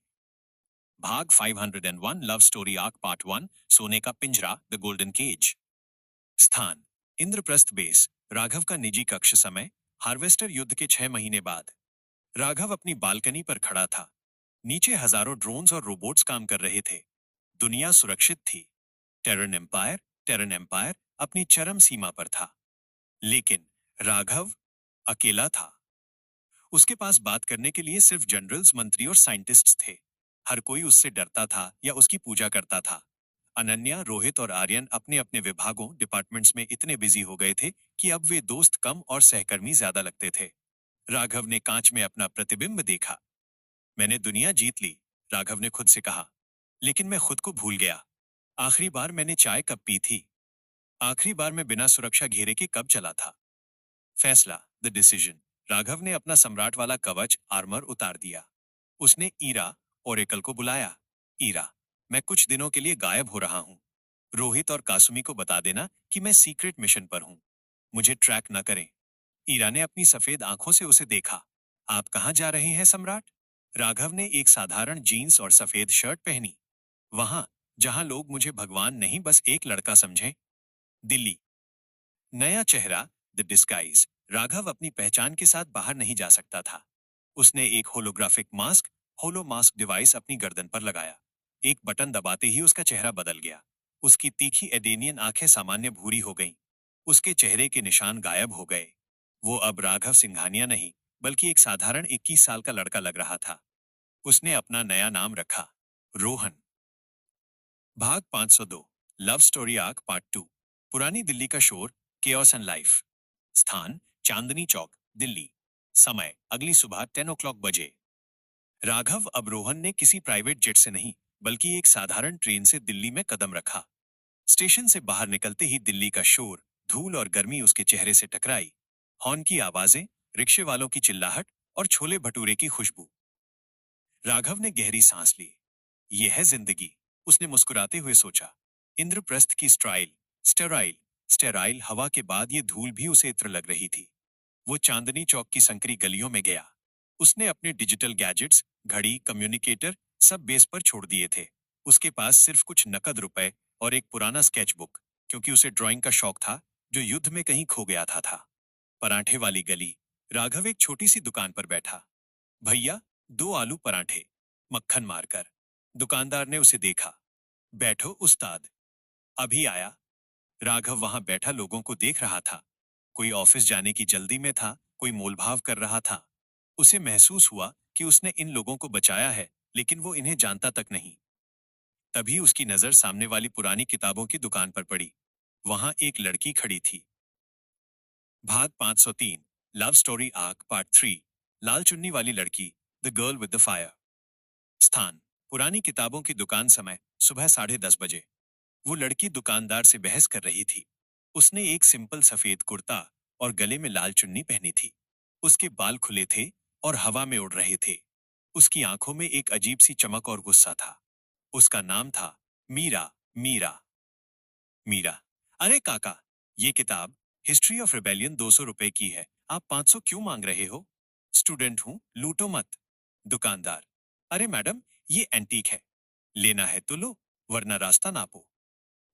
भाग 501 लव स्टोरी आर्क पार्ट 1, सोने का पिंजरा, द गोल्डन केज। स्थान इंद्रप्रस्थ बेस, राघव का निजी कक्ष। समय हार्वेस्टर युद्ध के 6 महीने बाद। राघव अपनी बालकनी पर खड़ा था। नीचे हजारों ड्रोन्स और रोबोट्स काम कर रहे थे। दुनिया सुरक्षित थी। टेरन एम्पायर अपनी चरम सीमा पर था। लेकिन राघव अकेला था। उसके पास बात करने के लिए सिर्फ जनरल्स, मंत्री और साइंटिस्ट्स थे। हर कोई उससे डरता था या उसकी पूजा करता था। अनन्या, रोहित और आर्यन अपने अपने विभागों, डिपार्टमेंट्स में इतने बिजी हो गए थे कि अब वे दोस्त कम और सहकर्मी ज्यादा लगते थे। राघव ने कांच में अपना प्रतिबिंब देखा। मैंने दुनिया जीत ली, राघव ने खुद से कहा। लेकिन मैं खुद को भूल गया। आखिरी बार मैंने चाय कब पी थी? आखिरी बार मैं बिना सुरक्षा घेरे के कब चला था? फैसला, द डिसीजन। राघव ने अपना सम्राट वाला कवच, आर्मर उतार दिया। उसने ईरा, ओरेकल को बुलाया। ईरा, मैं कुछ दिनों के लिए गायब हो रहा हूं। रोहित और कासुमी को बता देना कि मैं सीक्रेट मिशन पर हूं। मुझे ट्रैक न करें। ईरा ने अपनी सफेद आंखों से उसे देखा। आप कहां जा रहे हैं सम्राट? राघव ने एक साधारण जीन्स और सफेद शर्ट पहनी। वहां जहां लोग मुझे भगवान नहीं बस एक लड़का समझें। दिल्ली। नया चेहरा, द डिस्गाइज। राघव अपनी पहचान के साथ बाहर नहीं जा सकता था। उसने एक होलोग्राफिक मास्क, होलो मास्क डिवाइस अपनी गर्दन पर लगाया। एक बटन दबाते ही उसका चेहरा बदल गया। उसकी तीखी एडेनियन आंखें सामान्य भूरी हो गईं। उसके चेहरे के निशान गायब हो गए। वो अब राघव सिंघानिया नहीं, बल्कि एक साधारण 21 साल का लड़का लग रहा था। उसने अपना नया नाम रखा, रोहन। भाग 502 लव स्टोरी आर्क पार्ट 2। पुरानी दिल्ली का शोर, केओस एंड लाइफ। स्थान चांदनी चौक, दिल्ली। समय अगली सुबह 10 o'clock बजे। राघव अब रोहन ने किसी प्राइवेट जेट से नहीं बल्कि एक साधारण ट्रेन से दिल्ली में कदम रखा। स्टेशन से बाहर निकलते ही दिल्ली का शोर, धूल और गर्मी उसके चेहरे से टकराई। हॉर्न की आवाजें, रिक्शे वालों की चिल्लाहट और छोले भटूरे की खुशबू। राघव ने गहरी सांस ली। यह है जिंदगी, उसने मुस्कुराते हुए सोचा। इंद्रप्रस्थ की स्टेराइल स्टेराइल हवा के बाद ये धूल भी उसे इत्र लग रही थी। वो चांदनी चौक की संकरी गलियों में गया। उसने अपने डिजिटल गैजेट्स, घड़ी, कम्युनिकेटर सब बेस पर छोड़ दिए थे। उसके पास सिर्फ कुछ नकद रुपए और एक पुराना स्केच बुक, क्योंकि उसे ड्राइंग का शौक था जो युद्ध में कहीं खो गया था। पराठे वाली गली। राघव एक छोटी सी दुकान पर बैठा। भैया, 2 आलू पराठे, मक्खन मारकर। दुकानदार ने उसे देखा। बैठो उस्ताद, अभी आया। राघव वहां बैठा लोगों को देख रहा था। कोई ऑफिस जाने की जल्दी में था, कोई मोलभाव कर रहा था। उसे महसूस हुआ कि उसने इन लोगों को बचाया है, लेकिन वो इन्हें जानता तक नहीं। तभी उसकी नजर सामने वाली पुरानी किताबों की दुकान पर पड़ी। वहां एक लड़की खड़ी थी। भाग 503 लव स्टोरी आर्क पार्ट 3। लाल चुन्नी वाली लड़की, the girl with the fire. स्थान पुरानी किताबों की दुकान। समय सुबह 10:30 बजे। वो लड़की दुकानदार से बहस कर रही थी। उसने एक सिंपल सफेद कुर्ता और गले में लाल चुन्नी पहनी थी। उसके बाल खुले थे और हवा में उड़ रहे थे। उसकी आंखों में एक अजीब सी चमक और गुस्सा था। उसका नाम था मीरा। मीरा। मीरा। अरे काका, ये किताब हिस्ट्री ऑफ रिबेलियन 200 रुपए की है। आप 500 क्यों मांग रहे हो? स्टूडेंट हूं, लूटो मत। दुकानदार। अरे मैडम, ये एंटीक है। लेना है तो लो, वरना रास्ता नापो।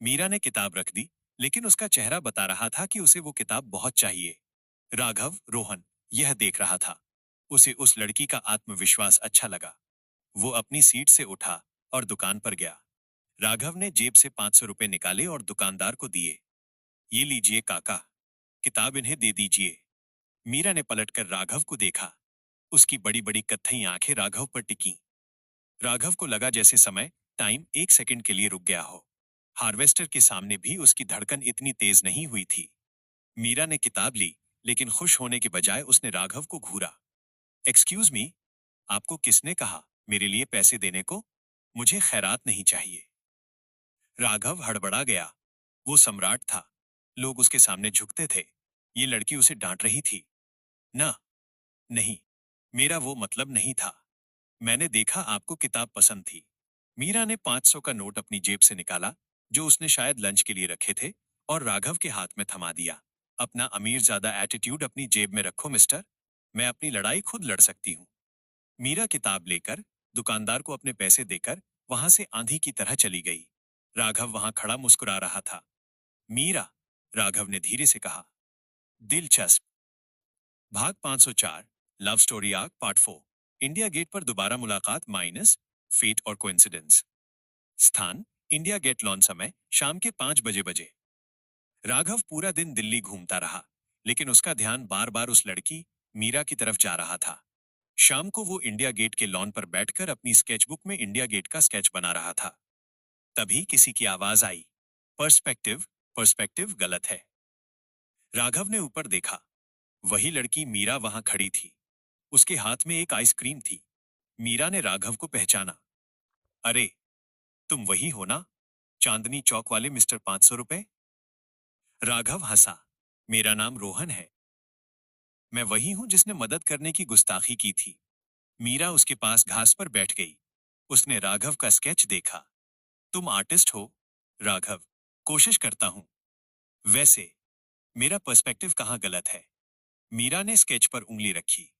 मीरा ने किताब रख दी, लेकिन उसका चेहरा बता रहा था कि उसे वो किताब बहुत चाहिए। राघव, रोहन यह देख रहा था। उसे उस लड़की का आत्मविश्वास अच्छा लगा। वो अपनी सीट से उठा और दुकान पर गया। राघव ने जेब से 500 रुपए निकाले और दुकानदार को दिए। ये लीजिए काका, किताब इन्हें दे दीजिए। मीरा ने पलटकर राघव को देखा। उसकी बड़ी बड़ी कत्थई आंखें राघव पर टिकी। राघव को लगा जैसे समय टाइम एक सेकंड के लिए रुक गया हो। हार्वेस्टर के सामने भी उसकी धड़कन इतनी तेज नहीं हुई थी। मीरा ने किताब ली, लेकिन खुश होने के बजाय उसने राघव को घूरा। एक्सक्यूज मी, आपको किसने कहा मेरे लिए पैसे देने को? मुझे खैरात नहीं चाहिए। राघव हड़बड़ा गया। वो सम्राट था। लोग उसके सामने झुकते थे। ये लड़की उसे डांट रही थी। ना, नहीं, मेरा वो मतलब नहीं था। मैंने देखा आपको किताब पसंद थी। मीरा ने 500 का नोट अपनी जेब से निकाला, जो उसने शायद लंच के लिए रखे थे, और राघव के हाथ में थमा दिया। अपना अमीर ज्यादा एटीट्यूड अपनी जेब में रखो मिस्टर। मैं अपनी लड़ाई खुद लड़ सकती हूँ। मीरा किताब लेकर दुकानदार को अपने पैसे देकर वहां से आंधी की तरह चली गई। राघव वहां खड़ा मुस्कुरा रहा था। मीरा, राघव ने धीरे से कहा। दिलचस्प। भाग 504, love story arc part 4। India gate पर दोबारा मुलाकात माइनस फेट और कोइंसिडेंस। स्थान इंडिया गेट लॉन। समय शाम के 5 बजे। राघव पूरा दिन दिल्ली घूमता रहा, लेकिन उसका ध्यान बार बार उस लड़की मीरा की तरफ जा रहा था। शाम को वो इंडिया गेट के लॉन पर बैठकर अपनी स्केचबुक में इंडिया गेट का स्केच बना रहा था। तभी किसी की आवाज आई। पर्सपेक्टिव, पर्सपेक्टिव गलत है। राघव ने ऊपर देखा। वही लड़की मीरा वहां खड़ी थी। उसके हाथ में एक आइसक्रीम थी। मीरा ने राघव को पहचाना। अरे, तुम वही हो ना, चांदनी चौक वाले मिस्टर 500 रुपए? राघव हंसा। मेरा नाम रोहन है। मैं वही हूं जिसने मदद करने की गुस्ताखी की थी। मीरा उसके पास घास पर बैठ गई। उसने राघव का स्केच देखा। तुम आर्टिस्ट हो? राघव, कोशिश करता हूं। वैसे मेरा पर्सपेक्टिव कहाँ गलत है? मीरा ने स्केच पर उंगली रखी।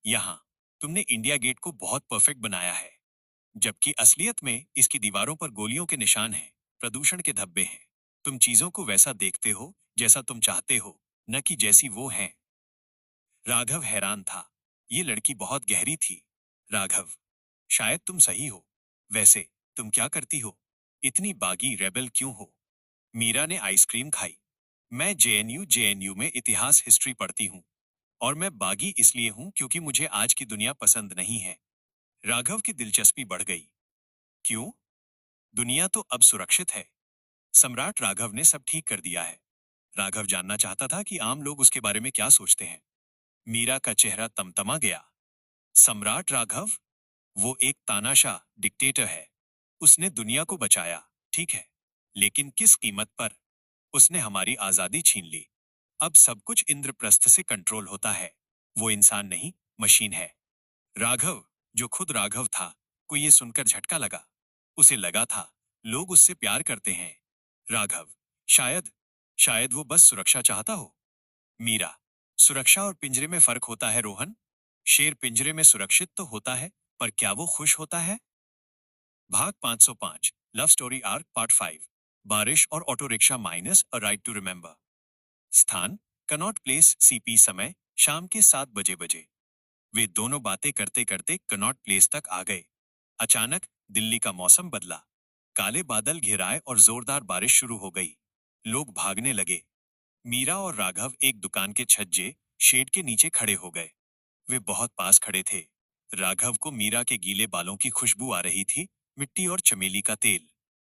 यहाँ तुमने इंडिया गेट को बहुत परफेक्ट बनाया है, जबकि असलियत में इसकी दीवारों पर गोलियों के निशान हैं, प्रदूषण के धब्बे हैं। तुम चीजों को वैसा देखते हो जैसा तुम चाहते हो, न कि जैसी वो हैं। राघव हैरान था। ये लड़की बहुत गहरी थी। राघव, शायद तुम सही हो। वैसे तुम क्या करती हो? इतनी बागी रेबल क्यों हो? मीरा ने आइसक्रीम खाई। मैं जेएनयू में इतिहास हिस्ट्री पढ़ती हूँ, और मैं बागी इसलिए हूं क्योंकि मुझे आज की दुनिया पसंद नहीं है। राघव की दिलचस्पी बढ़ गई। क्यों? दुनिया तो अब सुरक्षित है। सम्राट राघव ने सब ठीक कर दिया है। राघव जानना चाहता था कि आम लोग उसके बारे में क्या सोचते हैं। मीरा का चेहरा तमतमा गया। सम्राट राघव? वो एक तानाशाह डिक्टेटर है। उसने दुनिया को बचाया, ठीक है, लेकिन किस कीमत पर? उसने हमारी आजादी छीन ली। अब सब कुछ इंद्रप्रस्थ से कंट्रोल होता है। वो इंसान नहीं, मशीन है। राघव, जो खुद राघव था, को ये सुनकर झटका लगा। उसे लगा था लोग उससे प्यार करते हैं। राघव, शायद शायद वो बस सुरक्षा चाहता हो। मीरा, सुरक्षा और पिंजरे में फर्क होता है रोहन। शेर पिंजरे में सुरक्षित तो होता है, पर क्या वो खुश होता है? भाग 505, लव स्टोरी आर्क पार्ट 5। बारिश और auto rickshaw minus a right to remember. स्थान कनॉट प्लेस सीपी। समय शाम के 7 बजे। वे दोनों बातें करते करते कनॉट प्लेस तक आ गए। अचानक दिल्ली का मौसम बदला। काले बादल घिराए और जोरदार बारिश शुरू हो गई। लोग भागने लगे। मीरा और राघव एक दुकान के छज्जे शेड के नीचे खड़े हो गए। वे बहुत पास खड़े थे। राघव को मीरा के गीले बालों की खुशबू आ रही थी, मिट्टी और चमेली का तेल।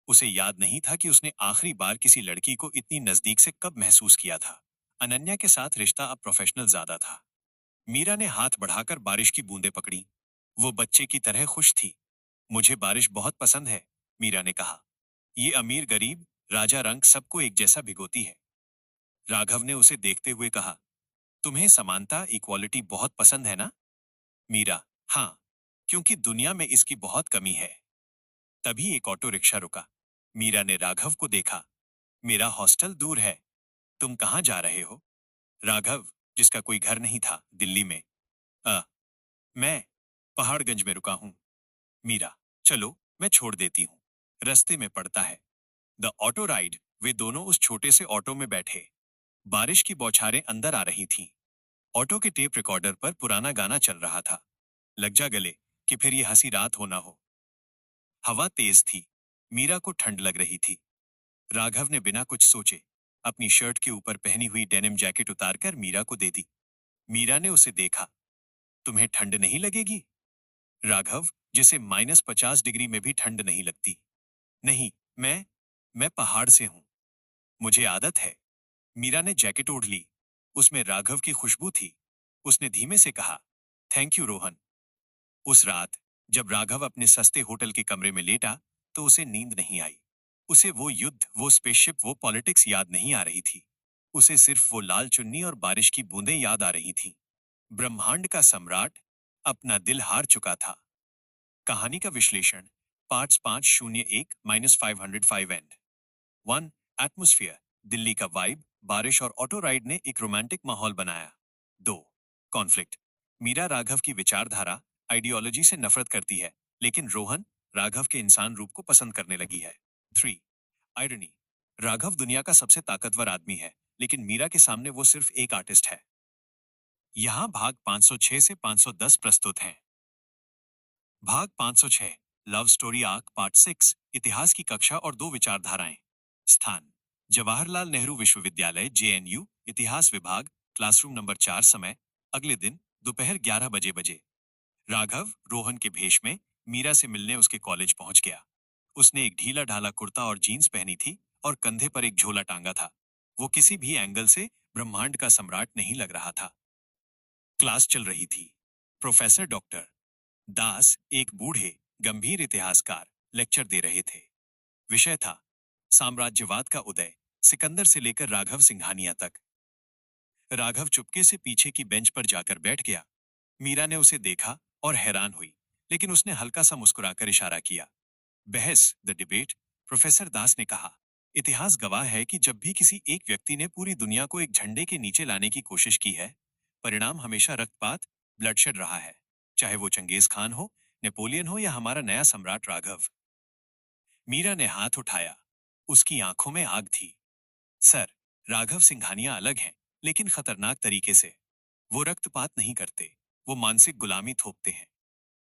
उसे याद नहीं था कि उसने आखिरी बार किसी लड़की को इतनी नजदीक से कब महसूस किया था। अनन्या के साथ रिश्ता अब प्रोफेशनल ज्यादा था। मीरा ने हाथ बढ़ाकर बारिश की बूंदें पकड़ी। वो बच्चे की तरह खुश थी। मुझे बारिश बहुत पसंद है, मीरा ने कहा। ये अमीर गरीब, राजा रंग सबको एक जैसा भिगोती है। राघव ने उसे देखते हुए कहा, तुम्हें समानता इक्वालिटी बहुत पसंद है ना? मीरा, हाँ, क्योंकि दुनिया में इसकी बहुत कमी है। तभी एक ऑटो रिक्शा रुका। मीरा ने राघव को देखा। मेरा हॉस्टल दूर है। तुम कहाँ जा रहे हो? राघव, जिसका कोई घर नहीं था, दिल्ली में। अ, मैं पहाड़गंज में रुका हूं। मीरा, चलो मैं छोड़ देती हूँ। रास्ते में पड़ता है। The auto ride. वे दोनों उस छोटे से ऑटो में बैठे। बारिश की बौछारें अंदर आ रही थीं। ऑटो के टेप रिकॉर्डर पर पुराना गाना चल रहा था। लग जा गले कि फिर ये हंसी रात हो ना हो। हवा तेज थी। मीरा को ठंड लग रही थी। राघव ने बिना कुछ सोचे अपनी शर्ट के ऊपर पहनी हुई डेनिम जैकेट उतारकर मीरा को दे दी। मीरा ने उसे देखा। तुम्हें ठंड नहीं लगेगी? राघव, जिसे -50 डिग्री में भी ठंड नहीं लगती। नहीं, मैं पहाड़ से हूं। मुझे आदत है। मीरा ने जैकेट ओढ़ ली। उसमें राघव की खुशबू थी। उसने धीमे से कहा, थैंक यू रोहन। उस रात जब राघव अपने सस्ते होटल के कमरे में लेटा तो उसे नींद नहीं आई। उसे वो युद्ध, वो स्पेसशिप, वो पॉलिटिक्स याद नहीं आ रही थी। उसे सिर्फ वो लाल चुन्नी और बारिश की बूंदें याद आ रही थीं। ब्रह्मांड का सम्राट अपना दिल हार चुका था। कहानी का विश्लेषण। Parts 501-505 and 1। एटमॉस्फेयर। दिल्ली का वाइब, बारिश और ऑटो राइड ने एक रोमांटिक माहौल बनाया। 2। कॉन्फ्लिक्ट। मीरा राघव की विचारधारा, आइडियोलॉजी से नफरत करती है, लेकिन रोहन राघव के इंसान रूप को पसंद करने लगी है। 3। आयरनी। राघव दुनिया का सबसे ताकतवर आदमी है, लेकिन मीरा के सामने वो सिर्फ एक आर्टिस्ट है। यहाँ भाग 506 से 510 प्रस्तुत हैं। भाग 506। Love story arc part 6। इतिहास की कक्षा और दो विचारधाराएं। स्थान। जवाहरलाल नेहरू विश्वविद्यालय जेएनयू, इतिहास विभाग, क्लासरूम नंबर 4। समय अगले दिन दोपहर 11 बजे। राघव रोहन के भेष में मीरा से मिलने उसके कॉलेज पहुंच गया। उसने एक ढीला ढाला कुर्ता और जीन्स पहनी थी और कंधे पर एक झोला टांगा था। वो किसी भी एंगल से ब्रह्मांड का सम्राट नहीं लग रहा था। क्लास चल रही थी। प्रोफेसर डॉक्टर दास, एक बूढ़े गंभीर इतिहासकार, लेक्चर दे रहे थे। विषय था साम्राज्यवाद का उदय, सिकंदर से लेकर राघव सिंघानिया तक। राघव चुपके से पीछे की बेंच पर जाकर बैठ गया। मीरा ने उसे देखा और हैरान हुई, लेकिन उसने हल्का सा मुस्कुराकर इशारा किया। बहस, द डिबेट। प्रोफेसर दास ने कहा, इतिहास गवाह है कि जब भी किसी एक व्यक्ति ने पूरी दुनिया को एक झंडे के नीचे लाने की कोशिश की है, परिणाम हमेशा रक्तपात, ब्लडशेड रहा है। चाहे वो चंगेज खान हो, नेपोलियन हो या हमारा नया सम्राट राघव। मीरा ने हाथ उठाया। उसकी आंखों में आग थी। सर, राघव सिंघानिया अलग हैं, लेकिन खतरनाक तरीके से। वो रक्तपात नहीं करते, वो मानसिक गुलामी थोपते हैं।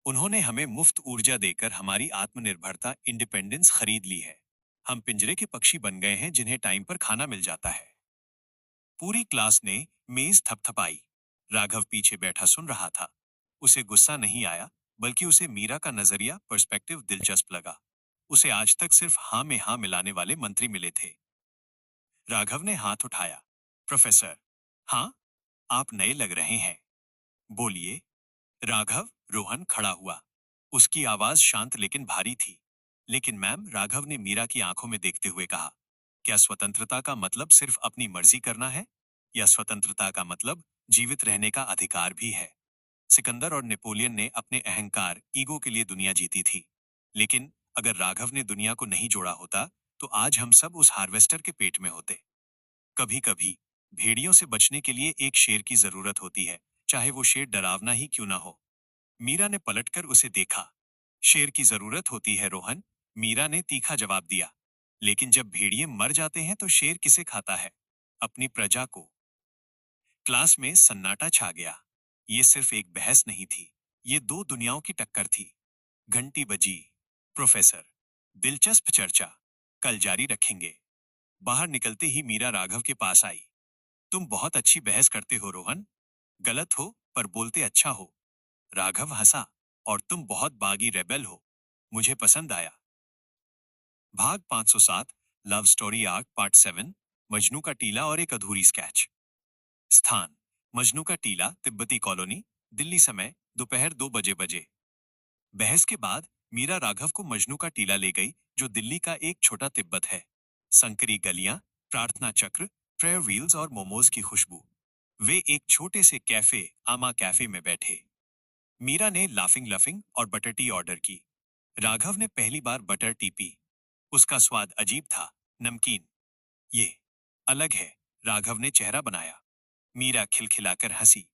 उन्होंने हमें मुफ्त ऊर्जा देकर हमारी आत्मनिर्भरता, इंडिपेंडेंस खरीद ली है। हम पिंजरे के पक्षी बन गए हैं जिन्हें टाइम पर खाना मिल जाता है। पूरी क्लास ने मेज थपथपाई। राघव पीछे बैठा सुन रहा था। उसे गुस्सा नहीं आया, बल्कि उसे मीरा का नजरिया, पर्सपेक्टिव दिलचस्प लगा। उसे आज तक सिर्फ हाँ में हाँ मिलाने वाले मंत्री मिले थे। राघव ने हाथ उठाया। प्रोफेसर, हाँ, आप नए लग रहे हैं। बोलिए। राघव। रोहन खड़ा हुआ। उसकी आवाज शांत लेकिन भारी थी। लेकिन मैम, राघव ने मीरा की आंखों में देखते हुए कहा, क्या स्वतंत्रता का मतलब सिर्फ अपनी मर्जी करना है, या स्वतंत्रता का मतलब जीवित रहने का अधिकार भी है? सिकंदर और नेपोलियन ने अपने अहंकार, ईगो के लिए दुनिया जीती थी। लेकिन अगर राघव ने दुनिया को नहीं जोड़ा होता, तो आज हम सब उस हार्वेस्टर के पेट में होते। कभी कभी भेड़ियों से बचने के लिए एक शेर की जरूरत होती है, चाहे वो शेर डरावना ही क्यों ना हो। मीरा ने पलटकर उसे देखा। शेर की जरूरत होती है रोहन, मीरा ने तीखा जवाब दिया। लेकिन जब भेड़िए मर जाते हैं तो शेर किसे खाता है? अपनी प्रजा को। क्लास में सन्नाटा छा गया। ये सिर्फ एक बहस नहीं थी, ये दो दुनियाओं की टक्कर थी। घंटी बजी। प्रोफेसर, दिलचस्प चर्चा, कल जारी रखेंगे। बाहर निकलते ही मीरा राघव के पास आई। तुम बहुत अच्छी बहस करते हो रोहन। गलत हो पर बोलते अच्छा हो। राघव हंसा। और तुम बहुत बागी रेबेल हो। मुझे पसंद आया। भाग 507। Love story arc part 7। Majnu का टीला और एक अधूरी स्केच। स्थान। मजनू का टीला, तिब्बती कॉलोनी, दिल्ली। समय दोपहर 2 बजे। बहस के बाद मीरा राघव को मजनू का टीला ले गई, जो दिल्ली का एक छोटा तिब्बत है। संकरी गलियां, प्रार्थना चक्र, प्रेयर व्हील्स और मोमोज की खुशबू। वे एक छोटे से कैफे, आमा कैफे में बैठे। मीरा ने लाफिंग लफिंग और बटर टी ऑर्डर की। राघव ने पहली बार बटर टी पी। उसका स्वाद अजीब था, नमकीन। ये अलग है, राघव ने चेहरा बनाया। मीरा खिलखिलाकर हंसी।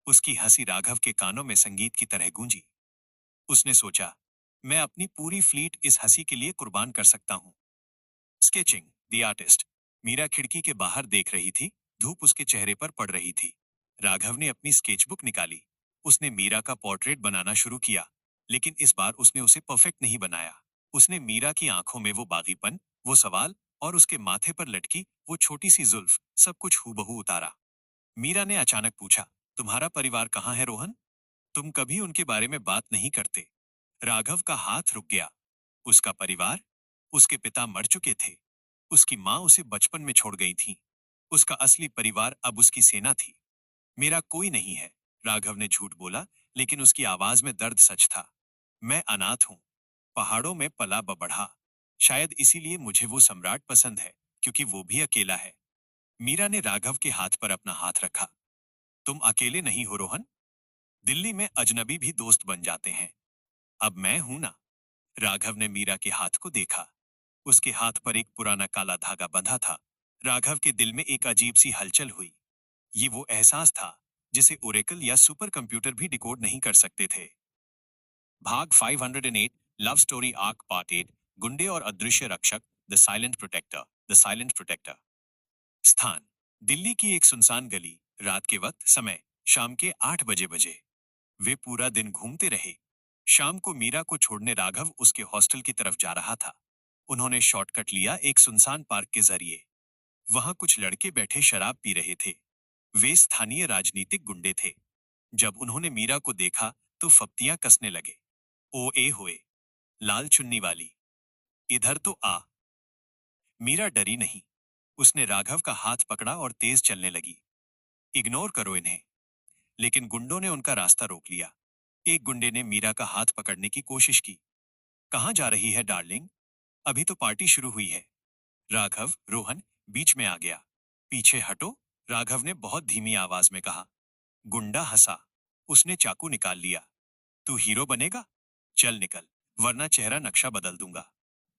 उसकी हंसी राघव के कानों में संगीत की तरह गूंजी। उसने सोचा, मैं अपनी पूरी फ्लीट इस हंसी के लिए कुर्बान कर सकता हूं। Sketching, the artist. मीरा खिड़की के बाहर देख रही थी। धूप उसके चेहरे पर पड़ रही थी। राघव ने अपनी स्केचबुक निकाली। उसने मीरा का पोर्ट्रेट बनाना शुरू किया, लेकिन इस बार उसने उसे परफेक्ट नहीं बनाया। उसने मीरा की आंखों में वो बागीपन, वो सवाल, और उसके माथे पर लटकी वो छोटी सी जुल्फ, सब कुछ हूबहू उतारा। मीरा ने अचानक पूछा, तुम्हारा परिवार कहाँ है रोहन? तुम कभी उनके बारे में बात नहीं करते। राघव का हाथ रुक गया। उसका परिवार, उसके पिता मर चुके थे। उसकी माँ उसे बचपन में छोड़ गई थी। उसका असली परिवार अब उसकी सेना थी। मेरा कोई नहीं है, राघव ने झूठ बोला, लेकिन उसकी आवाज में दर्द सच था। मैं अनाथ हूं, पहाड़ों में पला बढ़ा। शायद इसीलिए मुझे वो सम्राट पसंद है, क्योंकि वो भी अकेला है। मीरा ने राघव के हाथ पर अपना हाथ रखा। तुम अकेले नहीं हो रोहन। दिल्ली में अजनबी भी दोस्त बन जाते हैं। अब मैं हूं ना। राघव ने मीरा के हाथ को देखा। उसके हाथ पर एक पुराना काला धागा बंधा था। राघव के दिल में एक अजीब सी हलचल हुई। ये वो एहसास था जिसे ओरेकल या सुपर कंप्यूटर भी डिकोड नहीं कर सकते थे। भाग 508, लव स्टोरी आर्क पार्ट 8, गुंडे और अदृश्य रक्षक, the silent protector. The silent protector. स्थान, दिल्ली की एक सुनसान गली। रात के वक्त, समय शाम के 8 बजे। वे पूरा दिन घूमते रहे। शाम को मीरा को छोड़ने राघव उसके हॉस्टल की तरफ जा रहा था। उन्होंने शॉर्टकट लिया एक सुनसान पार्क के जरिए। वहां कुछ लड़के बैठे शराब पी रहे थे। वे स्थानीय राजनीतिक गुंडे थे। जब उन्होंने मीरा को देखा तो फप्तियां कसने लगे। ओ ए होए, लाल चुन्नी वाली, इधर तो आ। मीरा डरी नहीं। उसने राघव का हाथ पकड़ा और तेज चलने लगी। इग्नोर करो इन्हें। लेकिन गुंडों ने उनका रास्ता रोक लिया। एक गुंडे ने मीरा का हाथ पकड़ने की कोशिश की। कहाँ जा रही है डार्लिंग? अभी तो पार्टी शुरू हुई है। राघव, रोहन बीच में आ गया। पीछे हटो, राघव ने बहुत धीमी आवाज में कहा। गुंडा हंसा। उसने चाकू निकाल लिया। तू हीरो बनेगा? चल निकल, वरना चेहरा नक्शा बदल दूंगा।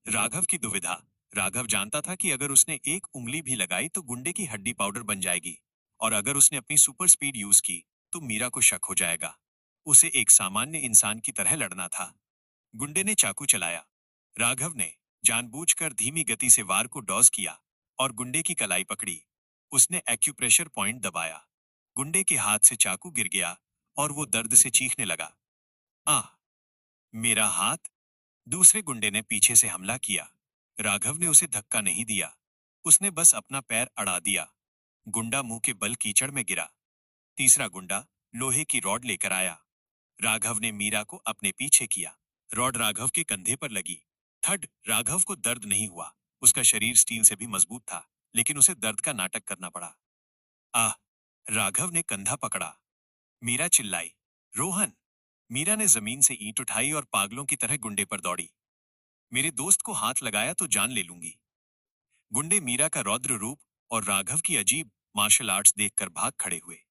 राघव की दुविधा। राघव जानता था कि अगर उसने एक उंगली भी लगाई तो गुंडे की हड्डी पाउडर बन जाएगी, और अगर उसने अपनी सुपर स्पीड यूज की तो मीरा को शक हो जाएगा। उसे एक सामान्य इंसान की तरह लड़ना था। गुंडे ने चाकू चलाया। राघव ने जानबूझकर धीमी गति से वार को डॉज किया और गुंडे की कलाई पकड़ी। उसने एक्यूप्रेशर पॉइंट दबाया। गुंडे के हाथ से चाकू गिर गया और वो दर्द से चीखने लगा। आह! मेरा हाथ! दूसरे गुंडे ने पीछे से हमला किया। राघव ने उसे धक्का नहीं दिया। उसने बस अपना पैर अड़ा दिया। गुंडा मुंह के बल कीचड़ में गिरा। तीसरा गुंडा लोहे की रॉड लेकर आया। राघव ने मीरा को अपने पीछे किया। रॉड राघव के कंधे पर लगी। थड, राघव को दर्द नहीं हुआ। उसका शरीर स्टील से भी मजबूत था, लेकिन उसे दर्द का नाटक करना पड़ा। आह! राघव ने कंधा पकड़ा। मीरा चिल्लाई, रोहन! मीरा ने जमीन से ईंट उठाई और पागलों की तरह गुंडे पर दौड़ी। मेरे दोस्त को हाथ लगाया तो जान ले लूंगी। गुंडे मीरा का रौद्र रूप और राघव की अजीब मार्शल आर्ट्स देखकर भाग खड़े हुए।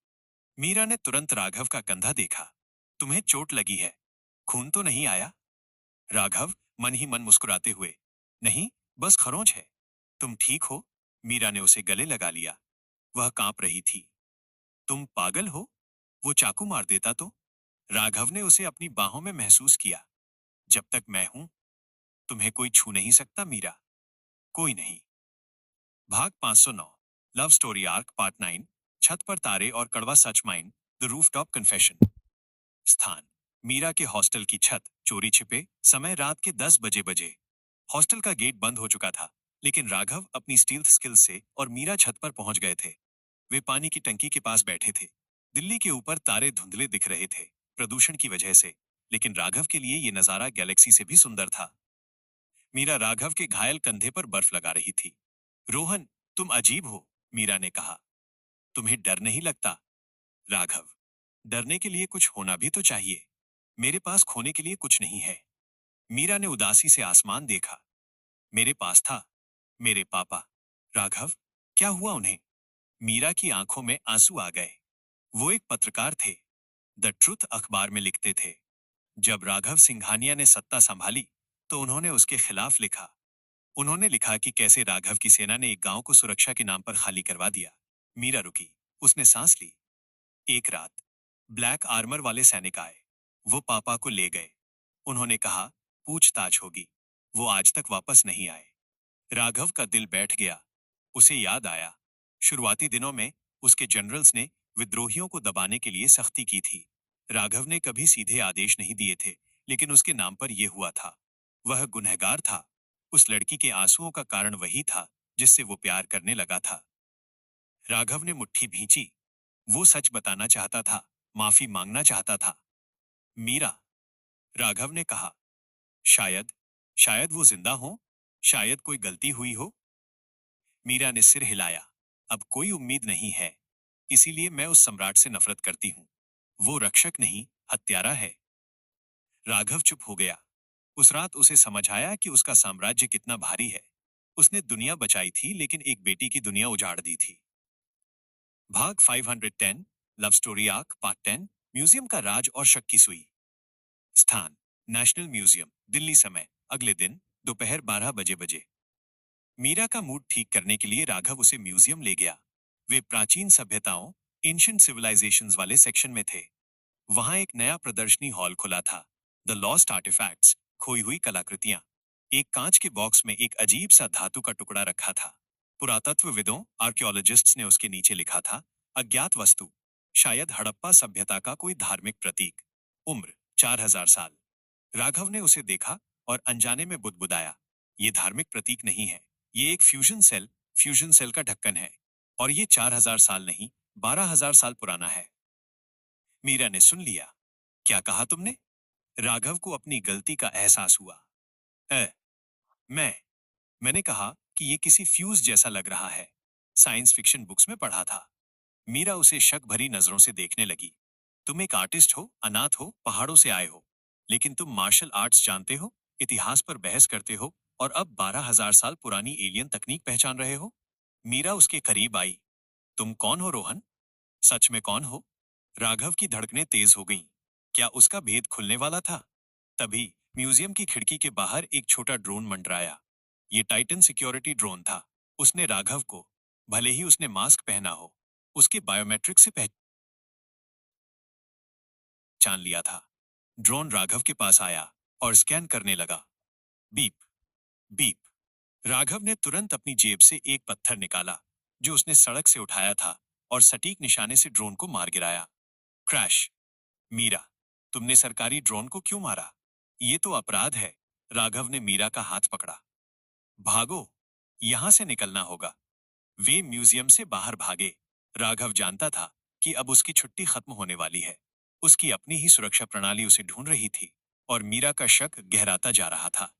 मीरा ने तुरंत राघव का कंधा देखा। तुम्हें चोट लगी है? खून तो नहीं आया? राघव मन ही मन मुस्कुराते हुए, नहीं, बस खरोंच है। तुम ठीक हो? मीरा ने उसे गले लगा लिया। वह कांप रही थी। तुम पागल हो? वो चाकू मार देता तो? राघव ने उसे अपनी बाहों में महसूस किया। जब तक मैं हूं, तुम्हें कोई छू नहीं सकता मीरा। कोई नहीं। भाग 509, लव स्टोरी आर्क पार्ट 9, छत पर तारे और कड़वा सच माइन, द रूफटॉप कन्फेशन। स्थान, मीरा के हॉस्टल की छत। चोरी छिपे। समय रात के 10 बजे। हॉस्टल का गेट बंद हो चुका था, लेकिन राघव अपनी स्टील्थ स्किल से और मीरा छत पर पहुंच गए थे। वे पानी की टंकी के पास बैठे थे। दिल्ली के ऊपर तारे धुंधले दिख रहे थे, प्रदूषण की वजह से, लेकिन राघव के लिए ये नजारा गैलेक्सी से भी सुंदर था। मीरा राघव के घायल कंधे पर बर्फ लगा रही थी। रोहन, तुम अजीब हो, मीरा ने कहा। तुम्हें डर नहीं लगता? राघव, डरने के लिए कुछ होना भी तो चाहिए। मेरे पास खोने के लिए कुछ नहीं है। मीरा ने उदासी से आसमान देखा। मेरे पास था, मेरे पापा। राघव, क्या हुआ उन्हें? मीरा की आंखों में आंसू आ गए। वो एक पत्रकार थे, द ट्रुथ अखबार में लिखते थे। जब राघव सिंघानिया ने सत्ता संभाली तो उन्होंने उसके खिलाफ लिखा। उन्होंने लिखा कि कैसे राघव की सेना ने एक गांव को सुरक्षा के नाम पर खाली करवा दिया। मीरा रुकी। उसने सांस ली। एक रात ब्लैक आर्मर वाले सैनिक आए। वो पापा को ले गए। उन्होंने कहा, पूछताछ होगी। वो आज तक वापस नहीं आए। राघव का दिल बैठ गया। उसे याद आया, शुरुआती दिनों में उसके जनरल्स ने विद्रोहियों को दबाने के लिए सख्ती की थी। राघव ने कभी सीधे आदेश नहीं दिए थे, लेकिन उसके नाम पर यह हुआ था। वह गुनहगार था। उस लड़की के आंसुओं का कारण वही था जिससे वो प्यार करने लगा था। राघव ने मुट्ठी भींची। वो सच बताना चाहता था, माफी मांगना चाहता था। मीरा, राघव ने कहा, शायद, शायद वो जिंदा हो, शायद कोई गलती हुई हो। मीरा ने सिर हिलाया। अब कोई उम्मीद नहीं है। इसीलिए मैं उस सम्राट से नफरत करती हूँ। वो रक्षक नहीं, हत्यारा है। राघव चुप हो गया। उस रात उसे समझ आया कि उसका साम्राज्य कितना भारी है। उसने दुनिया बचाई थी, लेकिन एक बेटी की दुनिया उजाड़ दी थी। भाग 510, love story arc part 10, museum का राज और शक की सुई। स्थान, नेशनल म्यूजियम, दिल्ली। समय, अगले दिन दोपहर 12 बजे। मीरा का मूड ठीक करने के लिए राघव उसे म्यूजियम ले गया। वे प्राचीन सभ्यताओं, एंशिएंट सिविलाइजेशंस वाले सेक्शन में थे। वहां एक नया प्रदर्शनी हॉल खुला था, द लॉस्ट आर्टिफैक्ट्स, खोई हुई कलाकृतियां। एक कांच के बॉक्स में एक अजीब सा धातु का टुकड़ा रखा था। पुरातत्वविदों, आर्कियोलॉजिस्ट्स ने उसके नीचे लिखा था, अज्ञात वस्तु, शायद हड़प्पा सभ्यता का कोई धार्मिक प्रतीक। उम्र 4000 साल। राघव ने उसे देखा और अनजाने में बुदबुदाया, ये धार्मिक प्रतीक नहीं है, ये एक फ्यूजन सेल का ढक्कन है। और ये 4000 साल नहीं, 12000 साल पुराना है। मीरा ने सुन लिया। क्या कहा तुमने? राघव को अपनी गलती का एहसास हुआ। "अ, मैं मैंने कहा कि ये किसी फ्यूज जैसा लग रहा है। साइंस फिक्शन बुक्स में पढ़ा था। मीरा उसे शक भरी नजरों से देखने लगी। तुम एक आर्टिस्ट हो, अनाथ हो, पहाड़ों से आए हो, लेकिन तुम मार्शल आर्ट्स जानते हो, इतिहास पर बहस करते हो, और अब 12000 साल पुरानी एलियन तकनीक पहचान रहे हो। मीरा उसके करीब आई। तुम कौन हो रोहन? सच में कौन हो? राघव की धड़कनें तेज हो गईं। क्या उसका भेद खुलने वाला था? तभी म्यूजियम की खिड़की के बाहर एक छोटा ड्रोन मंडराया। ये टाइटन सिक्योरिटी ड्रोन था। उसने राघव को, भले ही उसने मास्क पहना हो, उसके बायोमेट्रिक से पहचान लिया था। ड्रोन राघव के पास आया और स्कैन करने लगा। Beep, beep. राघव ने तुरंत अपनी जेब से एक पत्थर निकाला, जो उसने सड़क से उठाया था, और सटीक निशाने से ड्रोन को मार गिराया। क्रैश। मीरा, तुमने सरकारी ड्रोन को क्यों मारा? ये तो अपराध है। राघव ने मीरा का हाथ पकड़ा। भागो, यहां से निकलना होगा। वे म्यूजियम से बाहर भागे। राघव जानता था कि अब उसकी छुट्टी खत्म होने वाली है। उसकी अपनी ही सुरक्षा प्रणाली उसे ढूंढ रही थी, और मीरा का शक गहराता जा रहा था।